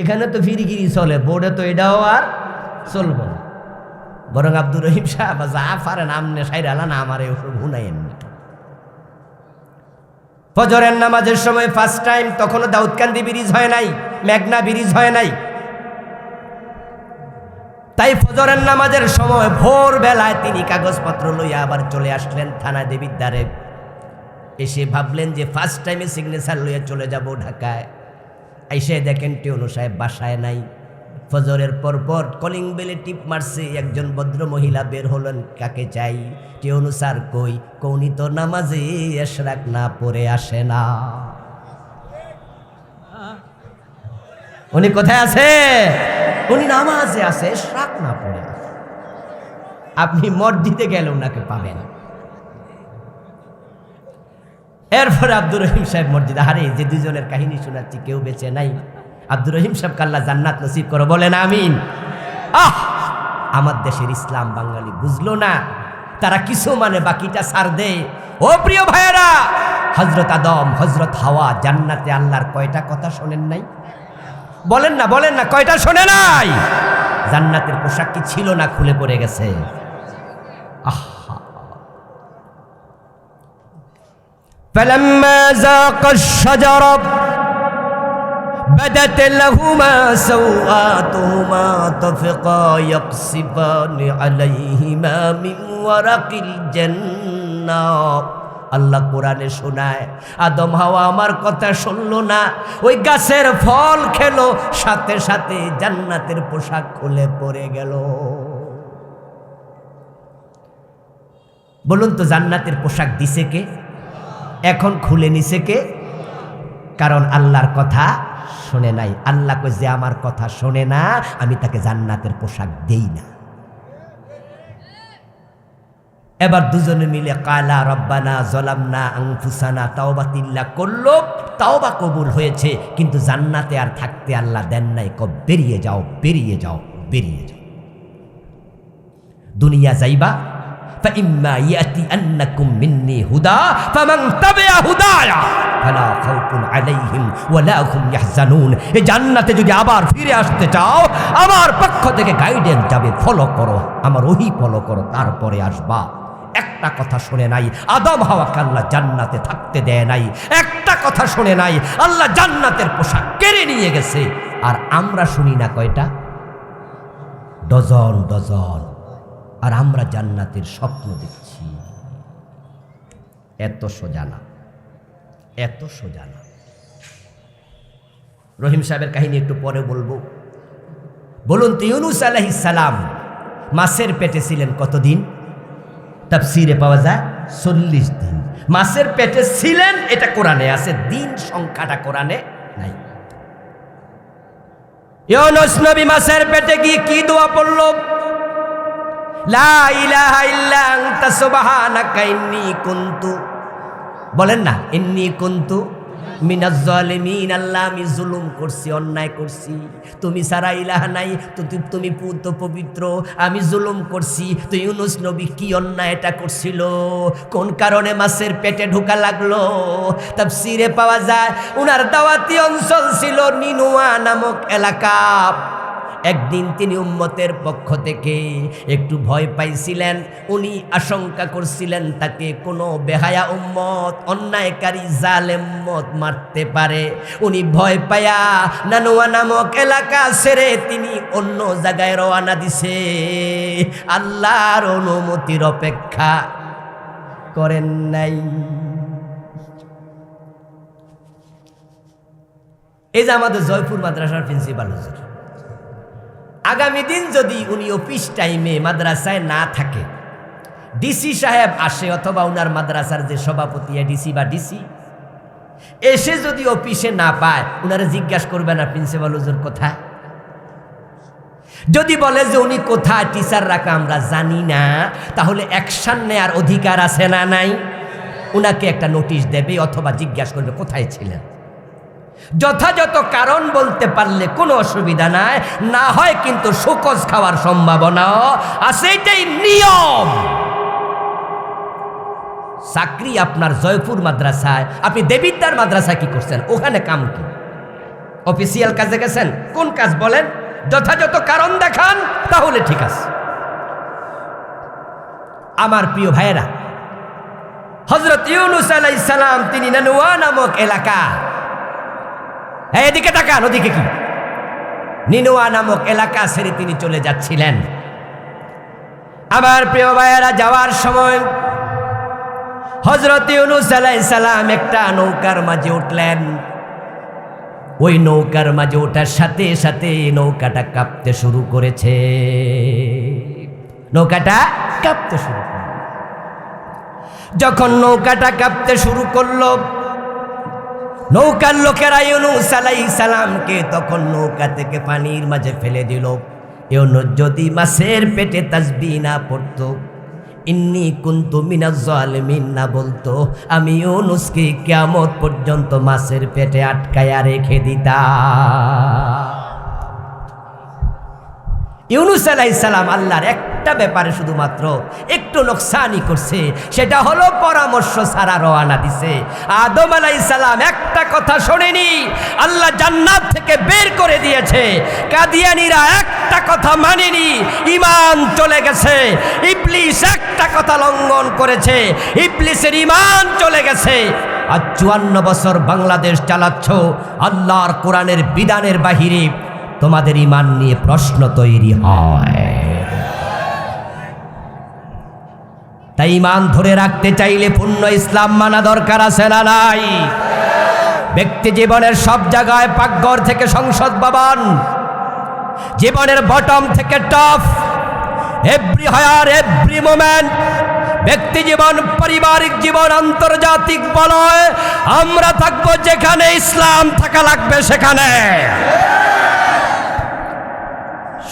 এখানে তো ফিরিগিরি চলে, বোর্ডে তো এটাও আর চলব না। বরং আব্দুর রহিম সাহেব যা পারেন আমনে সাইরালা না, আমার ওসব হুনাইয়েন না। ফজরের নামাজের সময় ফার্স্ট টাইম, তখনও দাউদকান্দি ব্রিজ হয় নাই, মেঘনা ব্রিজ হয় নাই। তাই ফজরের নামাজের সময় ভোর বেলায় তিনি কাগজপত্র লইয়া আবার চলে আসলেন থানা দেবিদ্বারে। এসে ভাবলেন যে ফার্স্ট টাইমে সিগনেচার লইয়া চলে যাব ঢাকায়। এসে দেখেন টিউনু সাহেব বাসায় নাই। ফজরের পরপর কলিং বেলে টিপ মারছে, একজন ভদ্র মহিলা বের হলেন, কাকে চাই? টিউনু স্যার কই? কৌনি তো নামাজে এশরাক না পড়ে আসে না। উনি কোথায় আছে? উনি নামাজে আছে, এশরাক না পড়ে আসে। আপনি মসজিদে গেলে ওনাকে পাবেন। এরপরে আব্দুর রহিম সাহেব মসজিদে, আরে যে দুজনের কাহিনী শোনাচ্ছি কেউ বেঁচে নাই, আব্দুর রহিম সাহেব আল্লাহ জান্নাত নসিব করো, বলেন আমিন। আমার দেশের ইসলাম বাঙালি বুঝলো না, তারা কিছু মানে বাকিটা ছাড় দেয়। ও প্রিয় ভাইয়েরা, হযরত আদম, হযরত হাওয়া জান্নাতে আল্লাহর কয়টা কথা শোনেন নাই? বলেন না, বলেন না, কয়টা শোনে নাই? জান্নাতের পোশাক কি ছিল না খুলে পড়ে গেছে? فلما ذاق الشجرة بدت لهما سوآتهما طفقا يقصفان عليهما من ورق الجنة। আল্লাহ কোরআনে শোনায়, আদম হাওয়া আমার কথা শুনলো না, ওই গাছের ফল খেলো, সাথে সাথে জান্নাতের পোশাক খুলে পড়ে গেল। বলুন তো জান্নাতের পোশাক দিছে কে? এখন খুলে নিছে কে? কারণ আল্লাহর কথা শোনে নাই। আল্লাহ কই যে আমার কথা শোনে না, আমি তাকে জান্নাতের পোশাক দেই না। এবার দুজনে মিলে কালা রব্বানা যালামনা আনফুসানা তাওবাতিল্লাহ করলো, তাওবা কবুল হয়েছে, কিন্তু জান্নাতে আর থাকতে আল্লাহ দেন নাই। কব বেরিয়ে যাও, বেরিয়ে যাও, বেরিয়ে যাও। দুনিয়া যাইবা, فإما يأتينكم مني هدى فمن تبع هدايا فلا خوف عليهم ولا هم يحزنون। এই জান্নাতে যদি আবার ফিরে আসতে চাও, আমার পক্ষ থেকে গাইডেন্স যাবে, ফলো করো, আমার ওহী ফলো করো, তারপরে আসবা। একটা কথা শুনে নাই, আদম হাওয়াকে আল্লাহ জান্নাতে থাকতে দেয় নাই। একটা কথা শুনে নাই, আল্লাহ জান্নাতের পোশাক কেড়ে নিয়ে গেছে। আর আমরা শুনি না কয়টা? Dozen dozen. আর আমরা জান্নাতের স্বপ্ন দেখছি। এত সোজা না। এত সোজা না। রহিম সাহেবের কাহিনী একটু পরে বলবো। বলুন তো, ইউনুস আলাইহিস সালাম মাছের পেটে ছিলেন কতদিন? তাফসীরে পাওয়া যায় 40 দিন মাছের পেটে ছিলেন, এটা কোরআনে আছে, দিন সংখ্যাটা কোরআনে নাই। ইউনুস নবী মাছের পেটে গিয়ে কি দোয়া পড়ল? লা ইলাহা ইল্লা আনতা সুবহানাকা ইন্নী কুনতু, বলেন না, ইন্নী কুনতু মিনাজ জালিমিন। আল্লাহ, আমি জুলুম করছি, অন্যায় করছি, তুমি ছাড়া ইলাহ নাই, তুমি পুত পবিত্র, আমি জুলুম করছি। তো ইউনুস নবী কি অন্যায়টা করছিল? কোন কারণে মাছের পেটে ঢোকা লাগলো? তাফসীরে পাওয়া যায় উনার দাওয়াতি অঞ্চল ছিল নিনুয়া নামক এলাকা। একদিন তিনি উম্মতের পক্ষ থেকে একটু ভয় পাইছিলেন। উনি আশঙ্কা করছিলেন তাকে কোনো বেহায়া উম্মত, অন্যায়কারী জালেম উম্মত মারতে পারে। উনি ভয় পায়া নানুয়া নামক এলাকা ছেড়ে তিনি অন্য জায়গায় রওনা দিছে। আল্লাহর অনুমতির অপেক্ষা করেন নাই। এই যে আমাদের জয়পুর মাদ্রাসার প্রিন্সিপাল হুজুর, আগামী দিন যদি উনি অফিস টাইমে মাদ্রাসায় না থাকে, ডিসি সাহেব আসে অথবা উনার মাদ্রাসার যে সভাপতি ডিসি বা ডিসি এসে যদি অফিসে না পায়, উনারা জিজ্ঞাসা করবে না প্রিন্সিপাল হুজুর কোথায়? যদি বলে যে উনি কোথায় টিচার রাখা আমরা জানি না, তাহলে অ্যাকশন নেয়ার অধিকার আছে না নাই? উনাকে একটা নোটিশ দেবে অথবা জিজ্ঞাসা করবে কোথায় ছিলেন। যথাযথ কারণ বলতে পারলে কোনো অসুবিধা নাই, না হয় কিন্তু শোকজ খাওয়ার সম্ভাবনাও আছে, এটাই নিয়ম। চাকরি আপনার জয়পুর মাদ্রাসায়, আপনি দেবিদ্দার মাদ্রাসায় কি করছেন? ওখানে কাম কি? অফিসিয়াল কাজে গেছেন? কোন কাজ বলেন? যথাযথ কারণ দেখান, তাহলে ঠিক আছে। আমার প্রিয় ভাইয়েরা, হযরত ইউনুস আলাইহিস সালাম তিনি নানুয়া নামক এলাকা, এদিকে তাকান, ওদিকে কি, নিনুয়া নামক এলাকা ছেড়ে তিনি চলে যাচ্ছিলেন। আমার প্রিয় ভাইয়েরা, যাওয়ার সময় হযরত ইউনুস আলাইহিস সালাম একটা নৌকার মাঝে উঠলেন। ওই নৌকার মাঝে ওঠার সাথে সাথে নৌকাটা কাঁপতে শুরু করেছে। নৌকাটা কাঁপতে শুরু করল। যখন নৌকাটা কাঁপতে শুরু করলো, নৌকার লোকেরা ইউনুস আলাইহিস সালামকে তখন নৌকা থেকে পানির মাঝে ফেলে দিল। ইউনুস যদি মাছের পেটে তাসবিহ না পড়তো, ইন্নী কুনতু মিনাজ জালিমিন না বলতো, আমি ইউনুসকে কিয়ামত পর্যন্ত মাছের পেটে আটকায়া রেখে দিতাম। ইউনুস আলাইহিস সালাম আল্লাহর একটা ব্যাপারে শুধুমাত্র একটু নোকসানি করছে, সেটা হলো পরামর্শ ছাড়া রওনা দিছে। আদম আলাইহিস সালাম একটা কথা শোনেনি, আল্লাহ জান্নাত থেকে বের করে দিয়েছে। কাদিয়ানীরা একটা কথা মানেনি, ঈমান চলে গেছে। ইবলিস একটা কথা লঙ্ঘন করেছে, ইবলিসের ঈমান চলে গেছে। আজ 54 বছর বাংলাদেশ চালাচ্ছ, আল্লাহর কোরআনের বিধানের বাহিরে তোমাদের ঈমান নিয়ে প্রশ্ন তৈরি হয়। তাই ঈমান ধরে রাখতে চাইলে পূর্ণ ইসলাম মানা দরকার আছে না নাই? ব্যক্তি জীবনের সব জায়গায়, পাকঘর থেকে সংসদ ভবন, জীবনের বটম থেকে top, every higher every moment, ব্যক্তি জীবন, পারিবারিক জীবন, আন্তর্জাতিক বলয়, আমরা থাকবো যেখানে ইসলাম থাকা লাগবে সেখানে।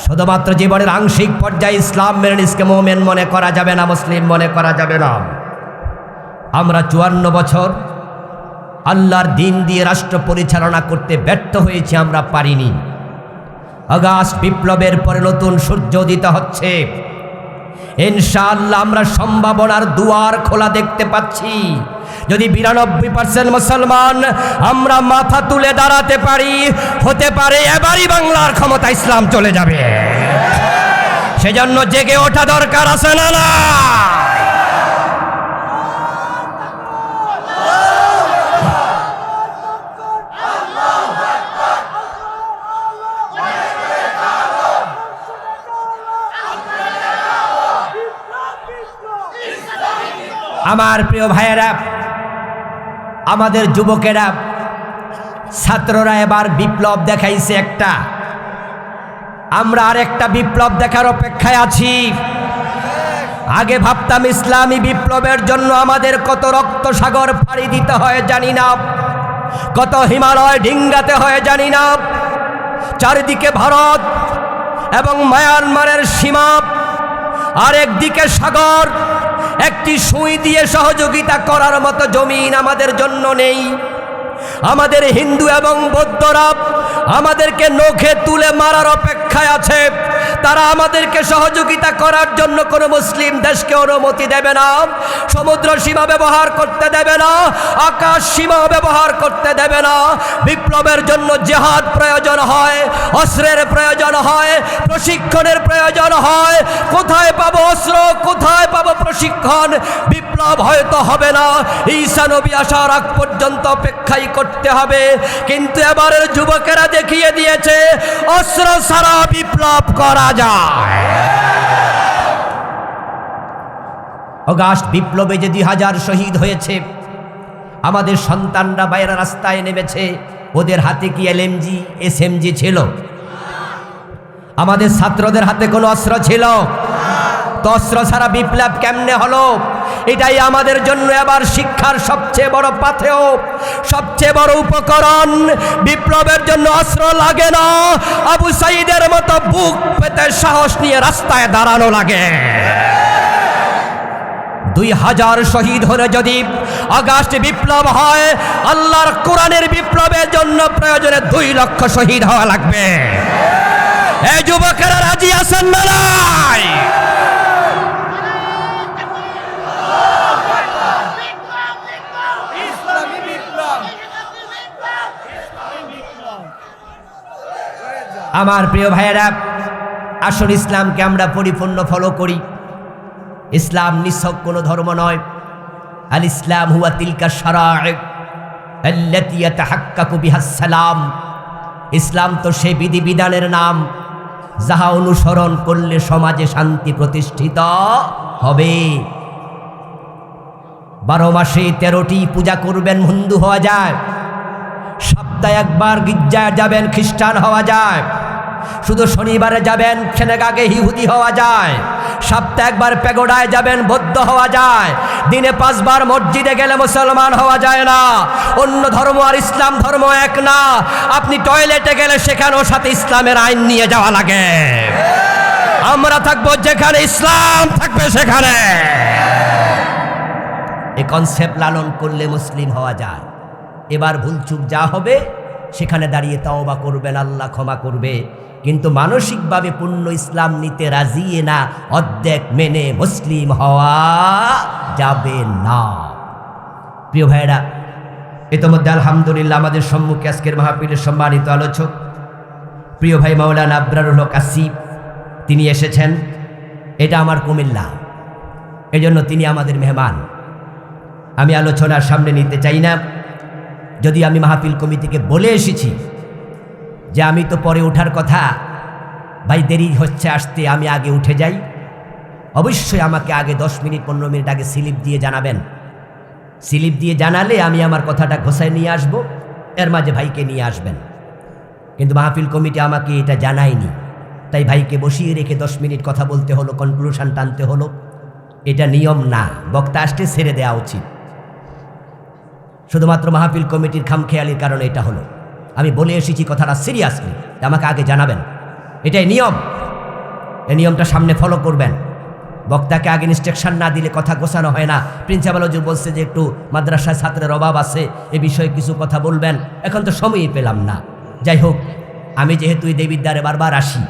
শুধুমাত্র জীবনের আংশিক পর্যায়ে ইসলাম মেনে নিজকে মুমিন মনে করা যাবে না, মুসলিম মনে করা যাবে না। আমরা 54 বছর আল্লাহর দিন দিয়ে রাষ্ট্র পরিচালনা করতে ব্যর্থ হয়েছি, আমরা পারিনি। আগস্ট বিপ্লবের পরে নতুন সূর্য উদিত হচ্ছে। ইনশাআল্লাহ আমরা সম্ভাবনার দুয়ার খোলা দেখতে পাচ্ছি। যদি 92% মুসলমান আমরা মাথা তুলে দাঁড়াতে পারি, হতে পারে এবারই বাংলার ক্ষমতা ইসলাম চলে যাবে। সেজন্য জেগে ওঠা দরকার আছে না না? আমার প্রিয় ভাইয়েরা, আমাদের যুবকেরা ছাত্ররা এবার বিপ্লব দেখাইছে একটা, আমরা আরেকটা বিপ্লব দেখার অপেক্ষায় আছি। আগে ভাবতাম ইসলামী বিপ্লবের জন্য আমাদের কত রক্ত সাগর পাড়ি দিতে হয় জানি না, কত হিমালয় ডিঙ্গাতে হয় জানি না। চারিদিকে ভারত এবং মায়ানমারের সীমা, আর একদিকে সাগর, একটি সুই দিয়ে সহযোগিতা করার মতো জমিন আমাদের জন্য নেই। আমাদের হিন্দু এবং বৌদ্ধরা আমাদেরকে নখে তুলে মারার অপেক্ষায় আছে। তারা আমাদেরকে সহযোগিতা করার জন্য কোনো মুসলিম দেশকে অনুমতি দেবে না, সমুদ্র সীমা ব্যবহার করতে দেবে না, আকাশ সীমা ব্যবহার করতে দেবে না। বিপ্লবের জন্য জিহাদ প্রয়োজন হয়, অস্ত্রের প্রয়োজন হয়, প্রশিক্ষণের প্রয়োজন হয়। কোথায় পাবো অস্ত্র, কোথায় পাবো প্রশিক্ষণ? বিপ্লব হয়তো হবে না, ঈসা নবী আসার আগ পর্যন্ত অপেক্ষাই করতে হবে। কিন্তু এবারের যুবকেরা দেখিয়ে দিয়েছে অস্ত্র ছাড়া বিপ্লব করা যায়। অগাস্ট বিপ্লবে যে 2000 শহীদ হয়েছে, আমাদের সন্তানরা বাইরে রাস্তায় নেমেছে, ওদের হাতে কি এলএমজি এসএমজি ছিল? আমাদের ছাত্রদের হাতে কোনো অস্ত্র ছিল? তো অস্ত্র ছাড়া বিপ্লব কেমনে হলো? এটাই আমাদের জন্য এবার শিক্ষার সবচেয়ে বড় পাথেয়, সবচেয়ে বড় উপকরণ। বিপ্লবের জন্য অস্ত্র লাগে না, আবু সাইদের মতো বুক পেতে সাহস নিয়ে রাস্তায় দাঁড়ানো লাগে। 2000 শহীদ হলে যদি আগস্ট বিপ্লব হয়, আল্লাহর কোরআনের বিপ্লবের জন্য প্রয়োজনে 2 লক্ষ শহীদ হওয়া লাগবে। এই যুবকেরা রাজি আছেন না? নাই? আমার প্রিয় ভাইয়েরা, আসল ইসলামকে আমরা পরিপূর্ণ ফলো করি। ইসলাম নিছক কোনো ধর্ম নয়। আল ইসলাম হুয়া তিলকা শারা'i আল্লাতী ইয়াতাহাক্কাকু বিহাস সালাম। ইসলাম তো সেই বিধিবিধানের নাম যাহা অনুসরণ করলে সমাজে শান্তি প্রতিষ্ঠিত হবে। 12 মাসে 13টি পূজা করবেন, হিন্দু হওয়া যায়। সপ্তাহে একবার গির্জায় যাবেন, খ্রিস্টান হওয়া যায়। শুধু শনিবারে যাবেন, সেনেগাগে ইহুদি হওয়া যায়। সপ্তাহে একবার প্যাগোডায় যাবেন, বৌদ্ধ হওয়া যায়। দিনে 5 বার মসজিদে গেলে মুসলমান হওয়া যায় না। অন্য ধর্ম আর ইসলাম ধর্ম এক না। আপনি টয়লেটে গেলে সেখানেও সাথে ইসলামের আইন নিয়ে যাওয়া লাগে। আমরা থাকবো যেখানে, ইসলাম থাকবে সেখানে। এই কনসেপ্ট লালন করলে মুসলিম হওয়া যায়। এবার ভুলচুক যা হবে সেখানে দাঁড়িয়ে তওবা করবেন, আল্লাহ ক্ষমা করবে। কিন্তু মানসিকভাবে পূর্ণ ইসলাম নিতে রাজি না, অর্ধেক মেনে মুসলিম হওয়া যাবে না। প্রিয় ভাইরা, ইতোমধ্যে আলহামদুলিল্লাহ আমাদের সম্মুখে আজকের মাহফিলের সম্মানিত আলোচক প্রিয় ভাই মাওলানা আবরারুল হক আসিফ তিনি এসেছেন। এটা আমার কুমিল্লা, এজন্য তিনি আমাদের মেহমান। আমি আলোচনার সামনে নিতে চাই না, যদি আমি মাহফিল কমিটিকে বলে এসেছি যে আমি তো পরে ওঠার কথা, ভাই দেরি হচ্ছে আসতে, আমি আগে উঠে যাই। অবশ্যই আমাকে আগে 10 মিনিট 15 মিনিট আগে স্লিপ দিয়ে জানাবেন। স্লিপ দিয়ে জানালে আমি আমার কথাটা ঘোষায় নিয়ে আসব, এর মাঝে ভাইকে নিয়ে আসবেন। কিন্তু মাহফিল কমিটি আমাকে এটা জানায়নি, তাই ভাইকে বসিয়ে রেখে 10 মিনিট কথা বলতে হলো, কনক্লুশন টানতে হলো। এটা নিয়ম না, বক্তা আসতে ছেড়ে দেওয়া উচিত। শুধুমাত্র মাহফিল কমিটির খামখেয়ালির কারণে এটা হলো। আমি বলে এসেছি কথাটা সিরিয়াসলি, আমাকে আগে জানাবেন, এটাই নিয়ম। এই নিয়মটা সামনে ফলো করবেন। বক্তাকে আগে ইনস্ট্রাকশন না দিলে কথা গোছানো হয় না। প্রিন্সিপাল হুজুর বলছে যে একটু মাদ্রাসায় ছাত্রের অভাব আছে, এ বিষয়ে কিছু কথা বলবেন, এখন তো সময়ই পেলাম না। যাই হোক, আমি যেহেতু এই দেবিদ্বারে বারবার আসি,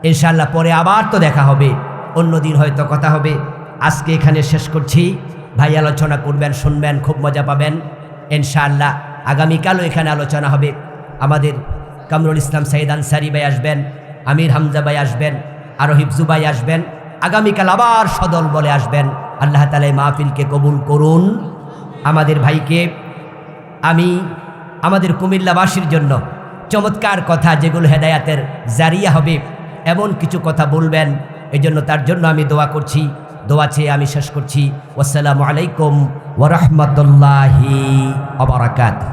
ইনশাআল্লাহ পরে আবার তো দেখা হবে, অন্য দিন হয়তো কথা হবে। আজকে এখানে শেষ করছি। ভাই আলোচনা করবেন, শুনবেন, খুব মজা পাবেন ইনশাআল্লাহ। আগামীকালও এখানে আলোচনা হবে। আমাদের কামরুল ইসলাম সাইদ আনসারি ভাই আসবেন, আমির হামজা ভাই আসবেন, আরও হিফজু ভাই আসবেন। আগামীকাল আবার সদল বলে আসবেন। আল্লাহ তাআলা এই মাহফিলকে কবুল করুন। আমাদের ভাইকে আমি আমাদের কুমিল্লাবাসীর জন্য চমৎকার কথা, যেগুলো হেদায়াতের জারিয়া হবে, এমন কিছু কথা বলবেন। এই জন্য তার জন্য আমি দোয়া করছি। দোয়া চেয়ে আমি শেষ করছি। আসসালামু আলাইকুম ওয়া রাহমাতুল্লাহি ওয়া বারাকাতুহু।